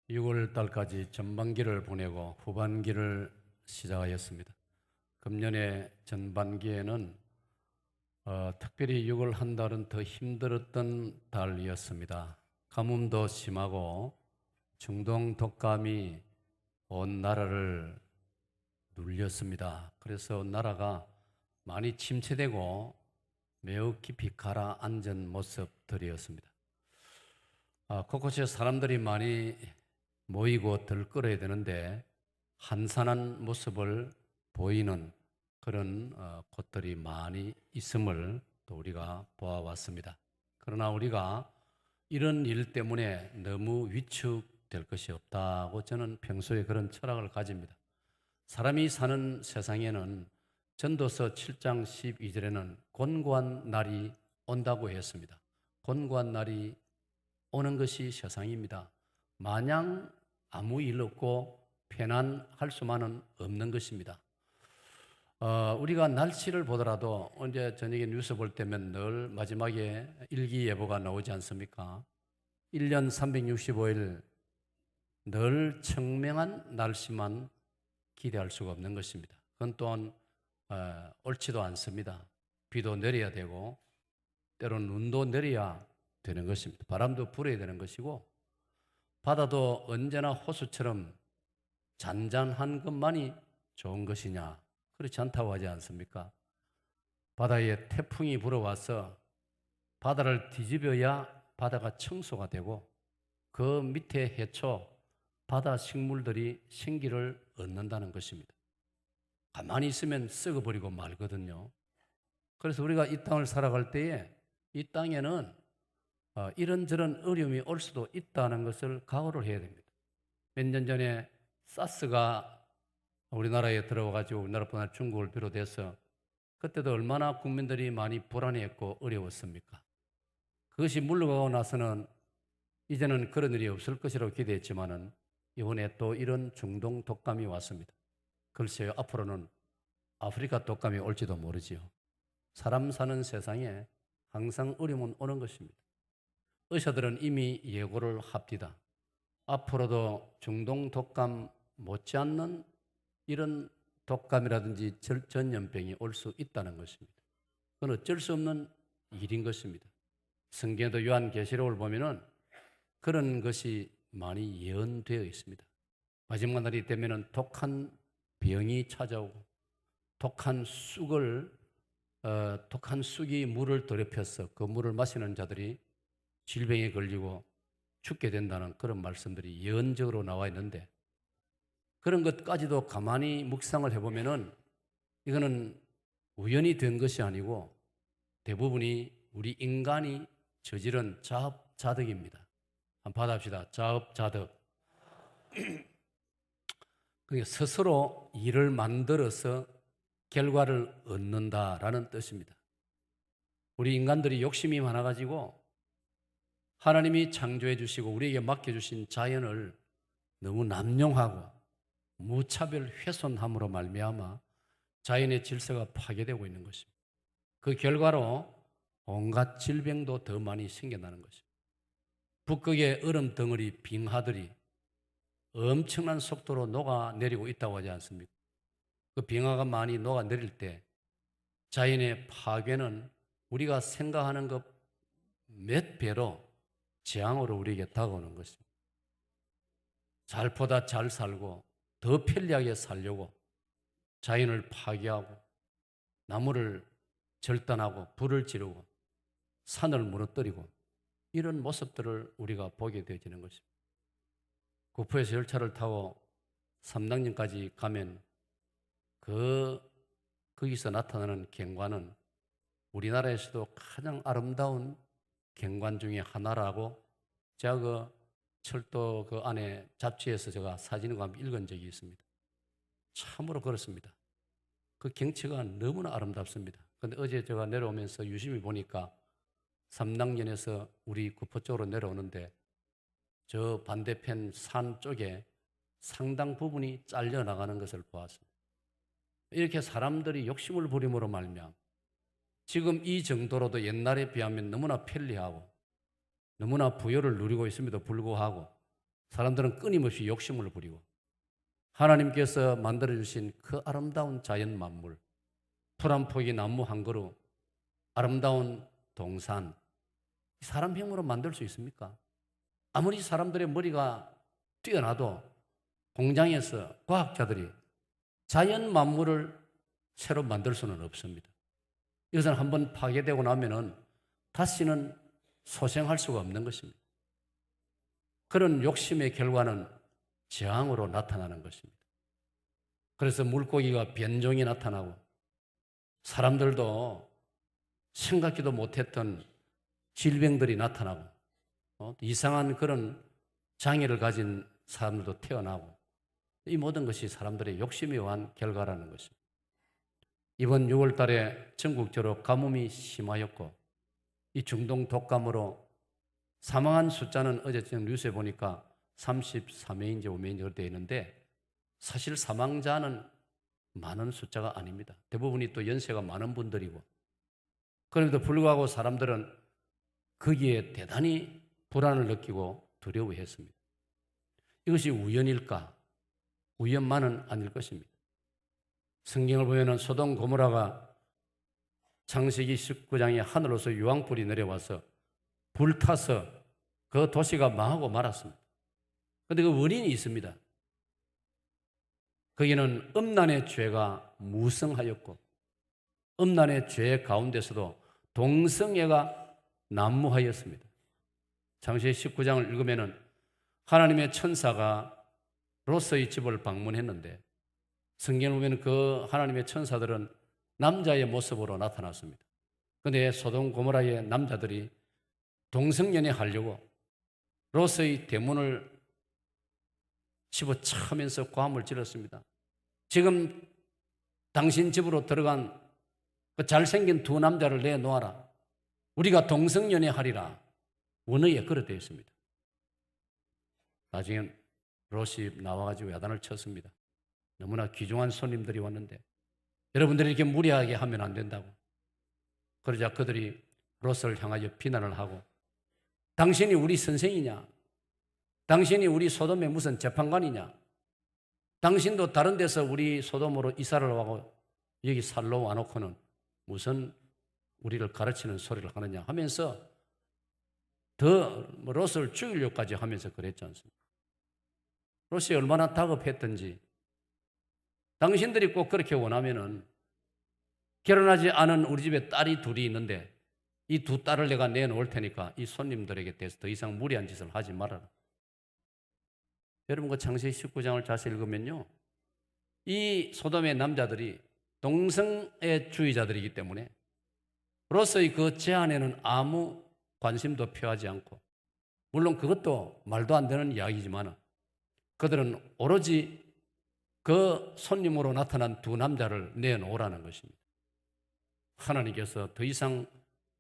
6월 달까지 전반기를 보내고 후반기를 시작하였습니다. 금년의 전반기에는 특별히 6월 한 달은 더 힘들었던 달이었습니다. 가뭄도 심하고 중동 독감이 온 나라를 눌렸습니다. 그래서 나라가 많이 침체되고 매우 깊이 가라앉은 모습들이었습니다. 곳곳에 사람들이 많이 모이고 들끓어야 되는데 한산한 모습을 보이는 그런 곳들이 많이 있음을 또 우리가 보아왔습니다. 그러나 우리가 이런 일 때문에 너무 위축될 것이 없다고 저는 평소에 그런 철학을 가집니다. 사람이 사는 세상에는 전도서 7장 12절에는 곤고한 날이 온다고 했습니다. 곤고한 날이 오는 것이 세상입니다. 마냥 아무 일 없고 편안할 수만은 없는 것입니다. 우리가 날씨를 보더라도 언제 저녁에 뉴스 볼 때면 늘 마지막에 일기예보가 나오지 않습니까? 1년 365일 늘 청명한 날씨만 기대할 수가 없는 것입니다. 그건 또한 옳지도 않습니다. 비도 내려야 되고 때로는 눈도 내려야 되는 것입니다. 바람도 불어야 되는 것이고 바다도 언제나 호수처럼 잔잔한 것만이 좋은 것이냐? 그렇지 않다고 하지 않습니까? 바다에 태풍이 불어와서 바다를 뒤집어야 바다가 청소가 되고 그 밑에 해초 바다 식물들이 생기를 얻는다는 것입니다. 가만히 있으면 썩어버리고 말거든요. 그래서 우리가 이 땅을 살아갈 때에 이 땅에는 이런저런 어려움이 올 수도 있다는 것을 각오를 해야 됩니다. 몇 년 전에 사스가 우리나라에 들어와가지고 우리나라뿐 아니라 중국을 비롯해서 그때도 얼마나 국민들이 많이 불안해했고 어려웠습니까? 그것이 물러가고 나서는 이제는 그런 일이 없을 것이라고 기대했지만은 이번에 또 이런 중동 독감이 왔습니다. 글쎄요, 앞으로는 아프리카 독감이 올지도 모르지요. 사람 사는 세상에 항상 어려움은 오는 것입니다. 의사들은 이미 예고를 합디다. 앞으로도 중동 독감 못지않는 이런 독감이라든지 전염병이 올 수 있다는 것입니다. 그건 어쩔 수 없는 일인 것입니다. 성경에도 요한계시록을 보면은 그런 것이 많이 예언되어 있습니다. 마지막 날이 되면은 독한 병이 찾아오고 독한 쑥이 물을 더럽혀서 그 물을 마시는 자들이 질병에 걸리고 죽게 된다는 그런 말씀들이 예언적으로 나와 있는데 그런 것까지도 가만히 묵상을 해보면은 이거는 우연히 된 것이 아니고 대부분이 우리 인간이 저지른 자업자득입니다. 한번 받아봅시다. 자업자득. 그러니까 스스로 일을 만들어서 결과를 얻는다라는 뜻입니다. 우리 인간들이 욕심이 많아가지고 하나님이 창조해 주시고 우리에게 맡겨주신 자연을 너무 남용하고 무차별 훼손함으로 말미암아 자연의 질서가 파괴되고 있는 것입니다. 그 결과로 온갖 질병도 더 많이 생겨나는 것입니다. 북극의 얼음 덩어리 빙하들이 엄청난 속도로 녹아내리고 있다고 하지 않습니까? 그 빙하가 많이 녹아내릴 때 자연의 파괴는 우리가 생각하는 것 몇 배로 재앙으로 우리에게 다가오는 것입니다. 보다 잘 살고 더 편리하게 살려고 자연을 파괴하고 나무를 절단하고 불을 지르고 산을 무너뜨리고 이런 모습들을 우리가 보게 되어지는 것입니다. 구포에서 열차를 타고 삼당령까지 가면 거기서 나타나는 경관은 우리나라에서도 가장 아름다운 경관 중에 하나라고 제가 그 철도 그 안에 잡지에서 제가 사진과 함께 읽은 적이 있습니다. 참으로 그렇습니다. 그 경치가 너무나 아름답습니다. 그런데 어제 제가 내려오면서 유심히 보니까 삼당면에서 우리 구포 쪽으로 내려오는데 저 반대편 산 쪽에 상당 부분이 잘려나가는 것을 보았습니다. 이렇게 사람들이 욕심을 부림으로 말미암아 지금 이 정도로도 옛날에 비하면 너무나 편리하고 너무나 부여를 누리고 있음에도 불구하고 사람들은 끊임없이 욕심을 부리고 하나님께서 만들어주신 그 아름다운 자연 만물, 풀 한 포기, 나무 한 그루, 아름다운 동산, 사람 힘으로 만들 수 있습니까? 아무리 사람들의 머리가 뛰어나도 공장에서 과학자들이 자연 만물을 새로 만들 수는 없습니다. 이것은 한번 파괴되고 나면은 다시는 소생할 수가 없는 것입니다. 그런 욕심의 결과는 재앙으로 나타나는 것입니다. 그래서 물고기가 변종이 나타나고 사람들도 생각지도 못했던 질병들이 나타나고 이상한 그런 장애를 가진 사람들도 태어나고 이 모든 것이 사람들의 욕심에 의한 결과라는 것입니다. 이번 6월 달에 전국적으로 가뭄이 심하였고 이 중동 독감으로 사망한 숫자는 어제 뉴스에 보니까 33명인지 5명인지 그렇게 되어 있는데 사실 사망자는 많은 숫자가 아닙니다. 대부분이 또 연세가 많은 분들이고 그럼에도 불구하고 사람들은 거기에 대단히 불안을 느끼고 두려워했습니다. 이것이 우연일까? 우연만은 아닐 것입니다. 성경을 보면 소돔 고모라가 창세기 19장에 하늘로서 유황불이 내려와서 불타서 그 도시가 망하고 말았습니다. 그런데 그 원인이 있습니다. 거기는 음란의 죄가 무성하였고 음란의 죄 가운데서도 동성애가 난무하였습니다. 창세기 19장을 읽으면 하나님의 천사가 롯의 집을 방문했는데 성경을 보면 그 하나님의 천사들은 남자의 모습으로 나타났습니다. 그런데 소돔 고모라의 남자들이 동성연애 하려고 롯의 대문을 집어차면서 고함을 질렀습니다. 지금 당신 집으로 들어간 그 잘생긴 두 남자를 내놓아라. 우리가 동성연애 하리라. 원어에 그렇게 되어 있습니다. 나중에 롯이 나와가지고 야단을 쳤습니다. 너무나 귀중한 손님들이 왔는데 여러분들이 이렇게 무리하게 하면 안 된다고. 그러자 그들이 롯을 향하여 비난을 하고 당신이 우리 선생이냐? 당신이 우리 소돔의 무슨 재판관이냐? 당신도 다른 데서 우리 소돔으로 이사를 하고 여기 살러 와놓고는 무슨 우리를 가르치는 소리를 하느냐 하면서 더 롯을 죽이려고까지 하면서 그랬지 않습니까? 롯이 얼마나 다급했던지 당신들이 꼭 그렇게 원하면은 결혼하지 않은 우리 집에 딸이 둘이 있는데 이 두 딸을 내가 내놓을 테니까 이 손님들에게 대해서 더 이상 무리한 짓을 하지 말아라. 여러분 그 창세기 19장을 자세히 읽으면요. 이 소돔의 남자들이 동성애 주의자들이기 때문에 롯의 그 제안에는 아무 관심도 표하지 않고 물론 그것도 말도 안 되는 이야기지만 그들은 오로지 그 손님으로 나타난 두 남자를 내놓으라는 것입니다. 하나님께서 더 이상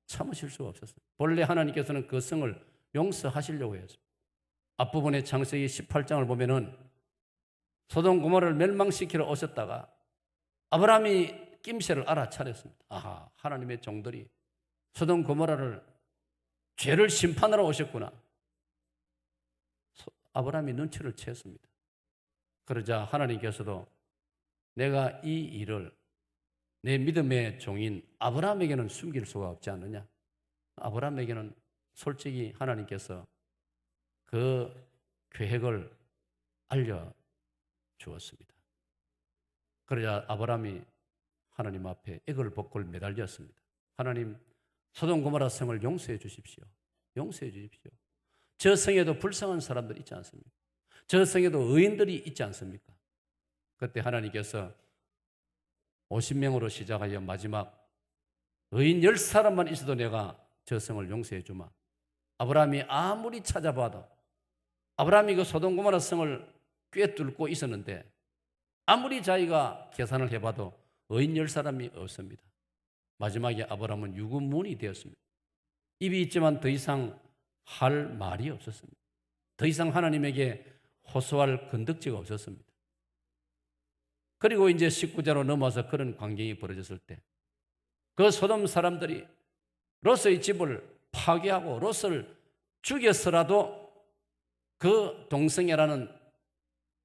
참으실 수가 없었어요. 본래 하나님께서는 그 성을 용서하시려고 했습니다. 앞부분에 창세기 18장을 보면은 소돔 고모라를 멸망시키러 오셨다가 아브라함이 낌새를 알아차렸습니다. 아하, 하나님의 종들이 소돔 고모라를 죄를 심판하러 오셨구나. 아브라함이 눈치를 채었습니다. 그러자 하나님께서도 내가 이 일을 내 믿음의 종인 아브라함에게는 숨길 수가 없지 않느냐. 아브라함에게는 솔직히 하나님께서 그 계획을 알려주었습니다. 그러자 아브라함이 하나님 앞에 애걸복걸 매달렸습니다. 하나님, 소돔 고모라 성을 용서해 주십시오. 용서해 주십시오. 저 성에도 불쌍한 사람들 있지 않습니까? 저 성에도 의인들이 있지 않습니까? 그때 하나님께서 50명으로 시작하여 마지막 의인 10사람만 있어도 내가 저 성을 용서해 주마. 아브라함이 아무리 찾아봐도 아브라함이 그 소돔 고모라 성을 꿰뚫고 있었는데 아무리 자기가 계산을 해봐도 의인 10사람이 없습니다. 마지막에 아브라함은 유구문이 되었습니다. 입이 있지만 더 이상 할 말이 없었습니다. 더 이상 하나님에게 호소할 건덕지가 없었습니다. 그리고 이제 19절로 넘어서 그런 광경이 벌어졌을 때 그 소돔 사람들이 롯의 집을 파괴하고 롯을 죽여서라도 그 동성애라는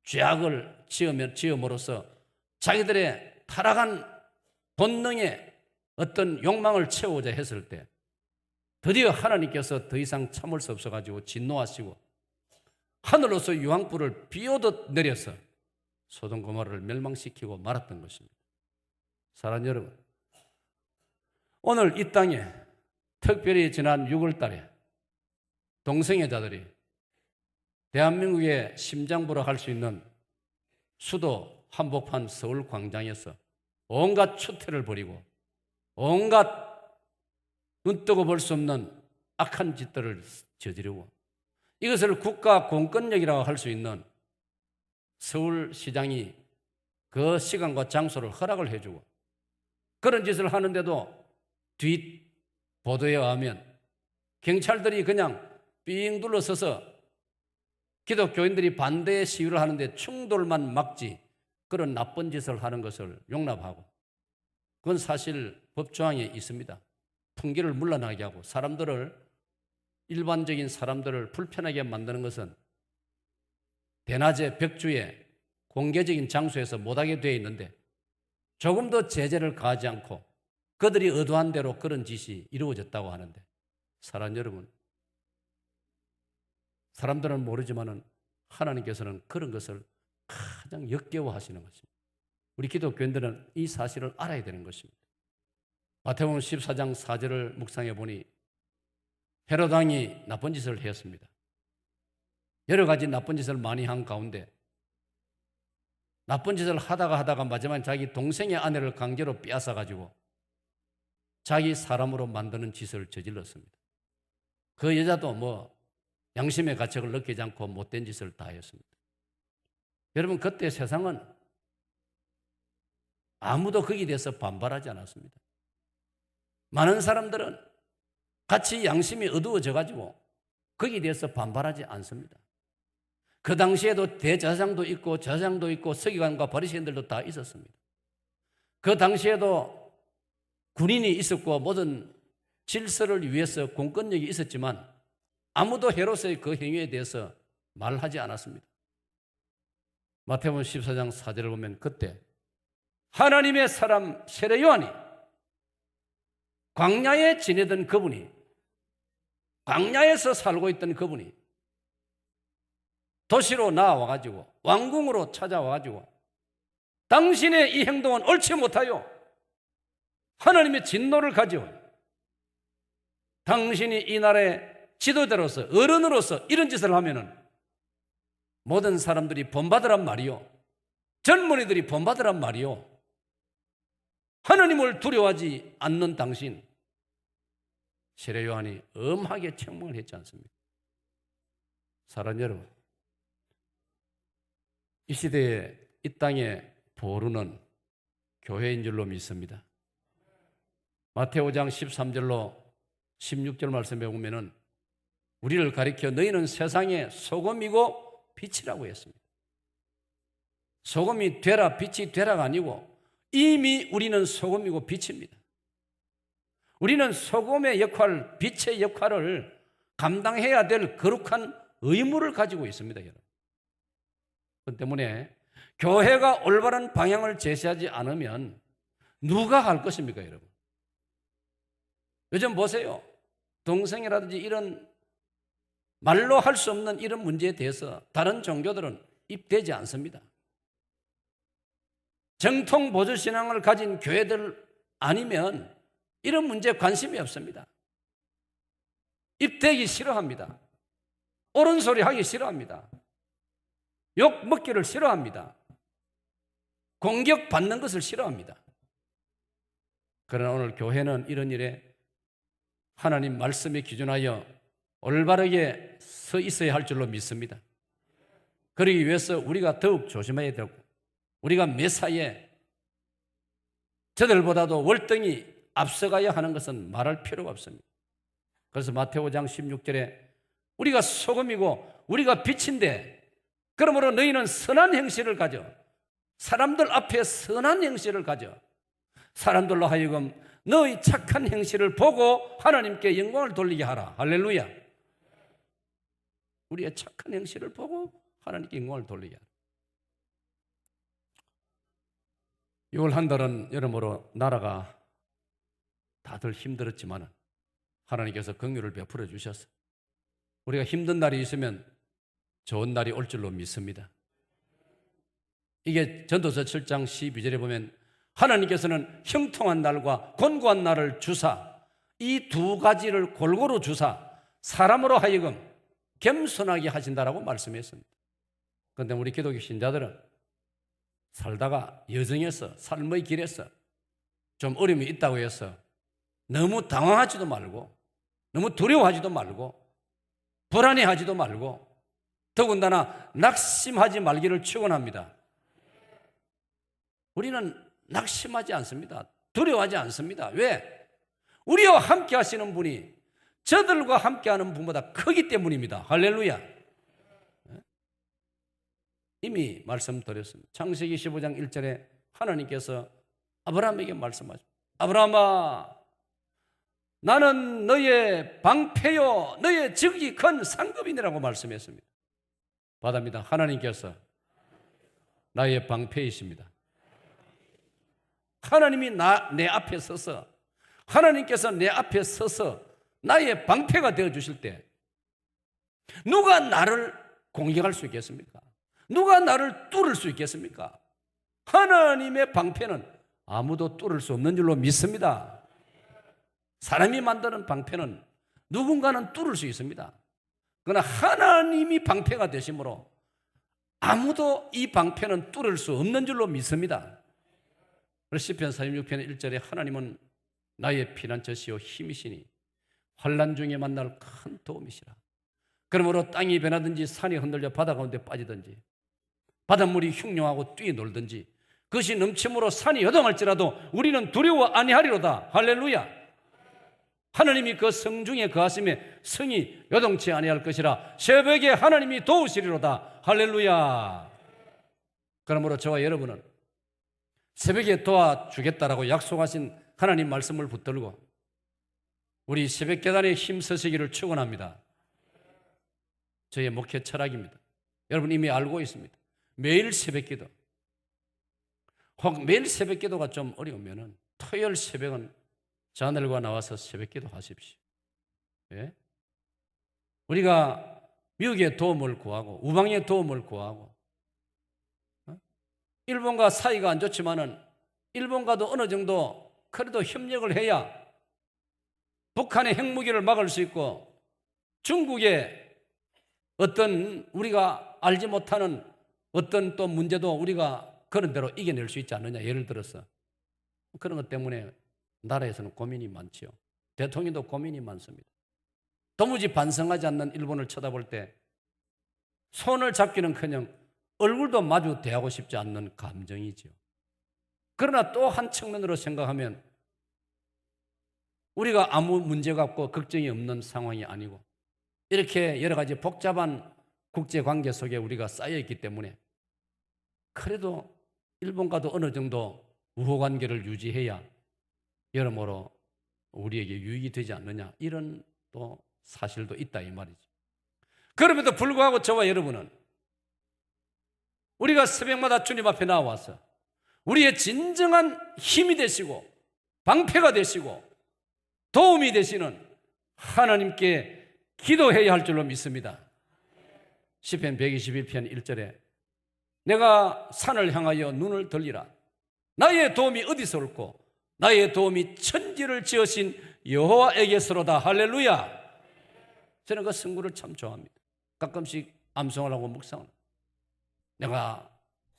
죄악을 지음으로써 자기들의 타락한 본능의 어떤 욕망을 채우고자 했을 때 드디어 하나님께서 더 이상 참을 수 없어가지고 진노하시고 하늘로서 유황불을 비오듯 내려서 소돔 고모라를 멸망시키고 말았던 것입니다. 사랑하는 여러분, 오늘 이 땅에 특별히 지난 6월 달에 동성애자들이 대한민국의 심장부로 할 수 있는 수도 한복판 서울 광장에서 온갖 추태를 벌이고 온갖 눈뜨고 볼 수 없는 악한 짓들을 저지르고 이것을 국가 공권력이라고 할 수 있는 서울시장이 그 시간과 장소를 허락을 해주고 그런 짓을 하는데도 뒷 보도에 의하면 경찰들이 그냥 삥 둘러서서 기독교인들이 반대 시위를 하는데 충돌만 막지 그런 나쁜 짓을 하는 것을 용납하고 그건 사실 법조항에 있습니다. 풍기를 물러나게 하고 일반적인 사람들을 불편하게 만드는 것은 대낮에 벽주에 공개적인 장소에서 못하게 되어 있는데 조금 더 제재를 가하지 않고 그들이 의도한 대로 그런 짓이 이루어졌다고 하는데 사랑하는 여러분, 사람들은 모르지만은 하나님께서는 그런 것을 가장 역겨워하시는 것입니다. 우리 기독교인들은 이 사실을 알아야 되는 것입니다. 마태복음 14장 4절을 묵상해 보니 헤롯 왕이 나쁜 짓을 했습니다. 여러 가지 나쁜 짓을 많이 한 가운데 나쁜 짓을 하다가 마지막에 자기 동생의 아내를 강제로 빼앗아 가지고 자기 사람으로 만드는 짓을 저질렀습니다. 그 여자도 양심의 가책을 느끼지 않고 못된 짓을 다 했습니다. 여러분, 그때 세상은 아무도 거기에 대해서 반발하지 않았습니다. 많은 사람들은 같이 양심이 어두워져 가지고 거기에 대해서 반발하지 않습니다. 그 당시에도 대제사장도 있고 제사장도 있고 서기관과 바리새인들도 다 있었습니다. 그 당시에도 군인이 있었고 모든 질서를 위해서 공권력이 있었지만 아무도 헤롯의 그 행위에 대해서 말하지 않았습니다. 마태복음 14장 4절을 보면 그때 하나님의 사람 세례 요한이 광야에 지내던 그분이 광야에서 살고 있던 그분이 도시로 나와가지고 왕궁으로 찾아와가지고 당신의 이 행동은 옳지 못하여 하나님의 진노를 가지고 당신이 이 나라의 지도자로서 어른으로서 이런 짓을 하면은 모든 사람들이 본받으란 말이요, 젊은이들이 본받으란 말이요, 하나님을 두려워하지 않는 당신, 세례 요한이 엄하게 책망을 했지 않습니까? 사랑하는 여러분, 이 시대에 이 땅의 보루는 교회인 줄로 믿습니다. 마태오 5장 13절로 16절 말씀에 보면은 우리를 가리켜 너희는 세상의 소금이고 빛이라고 했습니다. 소금이 되라, 빛이 되라가 아니고 이미 우리는 소금이고 빛입니다. 우리는 소금의 역할, 빛의 역할을 감당해야 될 거룩한 의무를 가지고 있습니다, 여러분. 그렇기 때문에 교회가 올바른 방향을 제시하지 않으면 누가 할 것입니까, 여러분? 요즘 보세요. 동성애라든지 이런 말로 할 수 없는 이런 문제에 대해서 다른 종교들은 입대지 않습니다. 정통 보수신앙을 가진 교회들 아니면 이런 문제에 관심이 없습니다. 입대기 싫어합니다. 옳은 소리 하기 싫어합니다. 욕 먹기를 싫어합니다. 공격받는 것을 싫어합니다. 그러나 오늘 교회는 이런 일에 하나님 말씀에 기준하여 올바르게 서 있어야 할 줄로 믿습니다. 그러기 위해서 우리가 더욱 조심해야 되고 우리가 매사에 저들보다도 월등히 앞서가야 하는 것은 말할 필요가 없습니다. 그래서 마태오 5장 16절에 우리가 소금이고 우리가 빛인데 그러므로 너희는 선한 행실을 가져, 사람들 앞에 선한 행실을 가져 사람들로 하여금 너희 착한 행실을 보고 하나님께 영광을 돌리게 하라. 할렐루야. 우리의 착한 행실을 보고 하나님께 영광을 돌리게 하라. 6월 한 달은 여러모로 나라가 다들 힘들었지만 하나님께서 긍휼을 베풀어 주셔서 우리가 힘든 날이 있으면 좋은 날이 올 줄로 믿습니다. 이게 전도서 7장 12절에 보면 하나님께서는 형통한 날과 곤고한 날을 주사 이 두 가지를 골고루 주사 사람으로 하여금 겸손하게 하신다라고 말씀했습니다. 그런데 우리 기독교 신자들은 살다가 여정에서 삶의 길에서 좀 어려움이 있다고 해서 너무 당황하지도 말고 너무 두려워하지도 말고 불안해하지도 말고 더군다나 낙심하지 말기를 축원합니다. 우리는 낙심하지 않습니다. 두려워하지 않습니다. 왜? 우리와 함께 하시는 분이 저들과 함께하는 분보다 크기 때문입니다. 할렐루야. 이미 말씀드렸습니다. 창세기 15장 1절에 하나님께서 아브라함에게 말씀하십니다. 아브라함아, 나는 너의 방패요 너의 적이 큰 상급이니라고 말씀했습니다. 받습니다. 하나님께서 나의 방패이십니다. 하나님이 내 앞에 서서 하나님께서 내 앞에 서서 나의 방패가 되어주실 때 누가 나를 공격할 수 있겠습니까? 누가 나를 뚫을 수 있겠습니까? 하나님의 방패는 아무도 뚫을 수 없는 줄로 믿습니다. 사람이 만드는 방패는 누군가는 뚫을 수 있습니다. 그러나 하나님이 방패가 되심으로 아무도 이 방패는 뚫을 수 없는 줄로 믿습니다. 그래서 시편 46편 1절에 하나님은 나의 피난처시요 힘이시니 환난 중에 만날 큰 도움이시라. 그러므로 땅이 변하든지 산이 흔들려 바다 가운데 빠지든지 바닷물이 흉룡하고 뛰놀든지 그것이 넘침으로 산이 요동할지라도 우리는 두려워 아니하리로다. 할렐루야. 하나님이 그 성중에 거하심에 성이 요동치 아니할 것이라. 새벽에 하나님이 도우시리로다. 할렐루야. 그러므로 저와 여러분은 새벽에 도와주겠다라고 약속하신 하나님 말씀을 붙들고 우리 새벽 계단에 힘쓰시기를 축원합니다. 저의 목회 철학입니다. 여러분 이미 알고 있습니다. 매일 새벽기도, 혹 매일 새벽기도가 좀 어려우면은 토요일 새벽은 자녀들과 나와서 새벽기도 하십시오. 예? 우리가 미국의 도움을 구하고 우방의 도움을 구하고 일본과 사이가 안 좋지만은 일본과도 어느 정도 그래도 협력을 해야 북한의 핵무기를 막을 수 있고 중국의 어떤 우리가 알지 못하는 어떤 또 문제도 우리가 그런 대로 이겨낼 수 있지 않느냐. 예를 들어서 그런 것 때문에 나라에서는 고민이 많지요. 대통령도 고민이 많습니다. 도무지 반성하지 않는 일본을 쳐다볼 때 손을 잡기는커녕 얼굴도 마주 대하고 싶지 않는 감정이죠. 그러나 또 한 측면으로 생각하면 우리가 아무 문제가 없고 걱정이 없는 상황이 아니고 이렇게 여러 가지 복잡한 국제관계 속에 우리가 쌓여있기 때문에 그래도 일본과도 어느 정도 우호관계를 유지해야 여러모로 우리에게 유익이 되지 않느냐 이런 또 사실도 있다 이 말이죠. 그럼에도 불구하고 저와 여러분은 우리가 새벽마다 주님 앞에 나와서 우리의 진정한 힘이 되시고 방패가 되시고 도움이 되시는 하나님께 기도해야 할 줄로 믿습니다. 시편 121편 1절에 내가 산을 향하여 눈을 들리라. 나의 도움이 어디서 올고 나의 도움이 천지를 지으신 여호와에게서로다. 할렐루야. 저는 그 성구를 참 좋아합니다. 가끔씩 암송을 하고 묵상을. 내가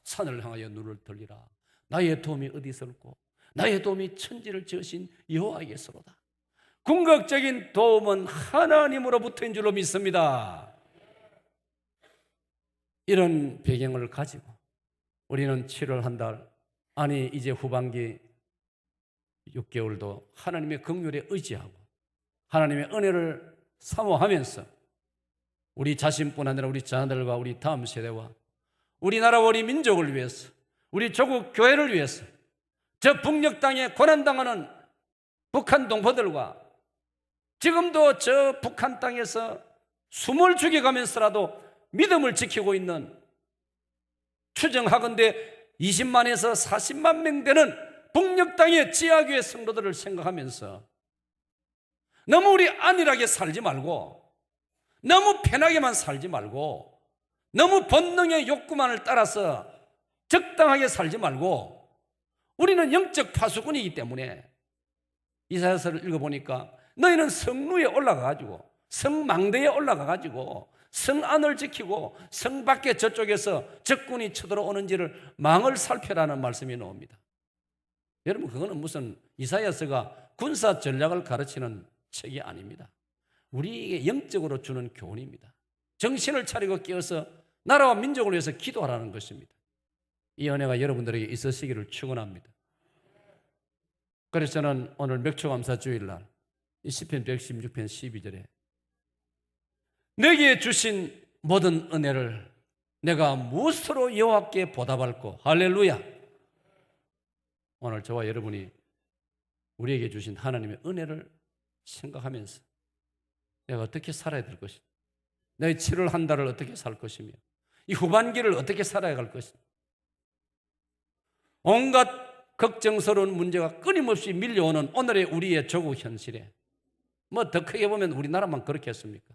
산을 향하여 눈을 들리라. 나의 도움이 어디서 올고 나의 도움이 천지를 지으신 여호와에게서로다. 궁극적인 도움은 하나님으로부터인 줄로 믿습니다. 이런 배경을 가지고 우리는 7월 한 달, 아니 이제 후반기 6개월도 하나님의 긍휼에 의지하고 하나님의 은혜를 사모하면서 우리 자신뿐 아니라 우리 자녀들과 우리 다음 세대와 우리나라와 우리 민족을 위해서 우리 조국 교회를 위해서 저 북녘 땅에 고난당하는 북한 동포들과 지금도 저 북한 땅에서 숨을 죽여가면서라도 믿음을 지키고 있는, 추정하건대 20만에서 40만 명 되는 북녘 땅의 지하교회 성도들을 생각하면서 너무 우리 안일하게 살지 말고, 너무 편하게만 살지 말고, 너무 본능의 욕구만을 따라서 적당하게 살지 말고, 우리는 영적 파수꾼이기 때문에 이사야서를 읽어보니까 너희는 성루에 올라가가지고, 성망대에 올라가가지고 성 안을 지키고 성 밖에 저쪽에서 적군이 쳐들어오는지를 망을 살펴라는 말씀이 나옵니다. 여러분, 그거는 무슨 이사야서가 군사 전략을 가르치는 책이 아닙니다. 우리에게 영적으로 주는 교훈입니다. 정신을 차리고 깨어서 나라와 민족을 위해서 기도하라는 것입니다. 이 은혜가 여러분들에게 있으시기를 축원합니다. 그래서 저는 오늘 맥초감사 주일날 이 시편 116편 12절에 내게 주신 모든 은혜를 내가 무엇으로 여호와께 보답할꼬. 할렐루야. 오늘 저와 여러분이 우리에게 주신 하나님의 은혜를 생각하면서 내가 어떻게 살아야 될 것이며, 내 7월 한 달을 어떻게 살 것이며, 이 후반기를 어떻게 살아야 할 것이며, 온갖 걱정스러운 문제가 끊임없이 밀려오는 오늘의 우리의 조국 현실에, 뭐 더 크게 보면 우리나라만 그렇겠습니까?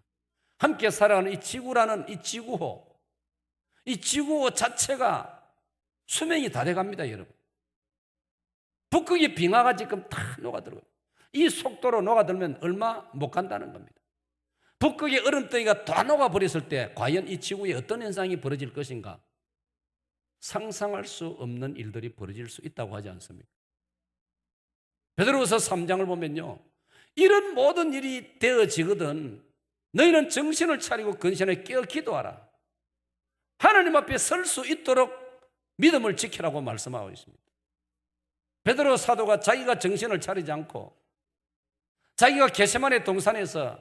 함께 살아가는 이 지구라는 이 지구호 자체가 수명이 다 돼갑니다, 여러분. 북극의 빙하가 지금 다 녹아들어요. 이 속도로 녹아들면 얼마 못 간다는 겁니다. 북극의 얼음덩이가 다 녹아버렸을 때 과연 이 지구에 어떤 현상이 벌어질 것인가? 상상할 수 없는 일들이 벌어질 수 있다고 하지 않습니까? 베드로후서 3장을 보면요, 이런 모든 일이 되어지거든 너희는 정신을 차리고 근신에 깨어 기도하라. 하나님 앞에 설 수 있도록 믿음을 지키라고 말씀하고 있습니다. 베드로 사도가 자기가 정신을 차리지 않고 자기가 겟세마네 동산에서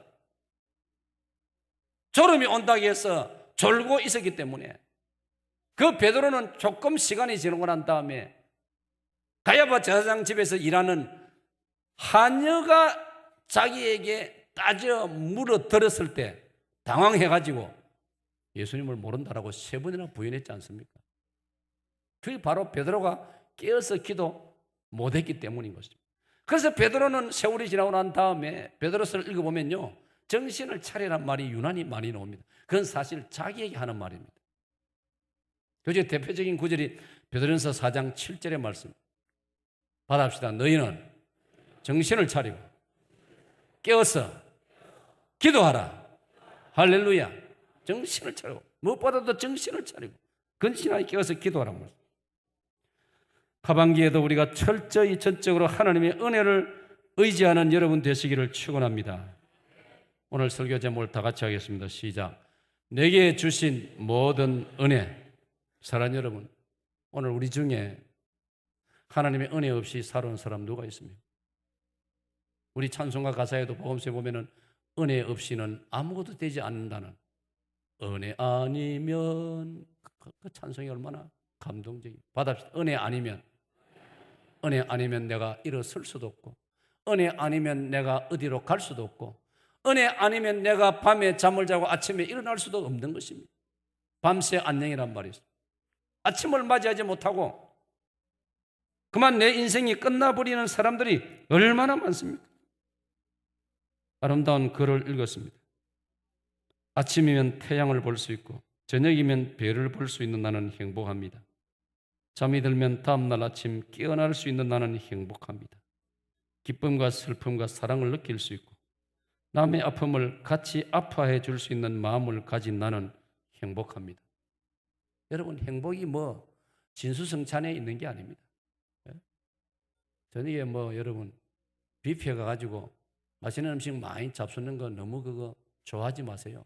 졸음이 온다고 해서 졸고 있었기 때문에 그 베드로는 조금 시간이 지나고 난 다음에 가야바 제사장 집에서 일하는 하녀가 자기에게 따져 물어들었을 때 당황해가지고 예수님을 모른다라고 3번이나 부인했지 않습니까? 그게 바로 베드로가 깨어서 기도 못했기 때문인 것입니다. 그래서 베드로는 세월이 지나고 난 다음에 베드로서를 읽어보면요, 정신을 차리란 말이 유난히 많이 나옵니다. 그건 사실 자기에게 하는 말입니다. 그중 대표적인 구절이 베드로전서 4장 7절의 말씀 받아봅시다. 너희는 정신을 차리고 깨어서 기도하라. 할렐루야. 정신을 차리고, 무엇보다도 정신을 차리고 근신하게 깨어서 기도하라는 말씀. 하반기에도 우리가 철저히 전적으로 하나님의 은혜를 의지하는 여러분 되시기를 축원합니다. 오늘 설교 제목을 다 같이 하겠습니다. 시작. 내게 주신 모든 은혜. 사랑하는 여러분, 오늘 우리 중에 하나님의 은혜 없이 살아온 사람 누가 있습니까? 우리 찬송가 가사에도 복음서에 보면은 은혜 없이는 아무것도 되지 않는다는, 은혜 아니면, 그 찬송이 얼마나 감동적이에요. 받아봅시다. 은혜 아니면 내가 일어설 수도 없고, 은혜 아니면 내가 어디로 갈 수도 없고, 은혜 아니면 내가 밤에 잠을 자고 아침에 일어날 수도 없는 것입니다. 밤새 안녕이란 말이 있어요. 아침을 맞이하지 못하고 그만 내 인생이 끝나버리는 사람들이 얼마나 많습니까? 아름다운 글을 읽었습니다. 아침이면 태양을 볼 수 있고 저녁이면 별을 볼 수 있는 나는 행복합니다. 잠이 들면 다음날 아침 깨어날 수 있는 나는 행복합니다. 기쁨과 슬픔과 사랑을 느낄 수 있고 남의 아픔을 같이 아파해 줄 수 있는 마음을 가진 나는 행복합니다. 여러분, 행복이 뭐 진수성찬에 있는 게 아닙니다. 저녁에 여러분 뷔페 가가지고 맛있는 음식 많이 잡수는 거 너무 그거 좋아하지 마세요.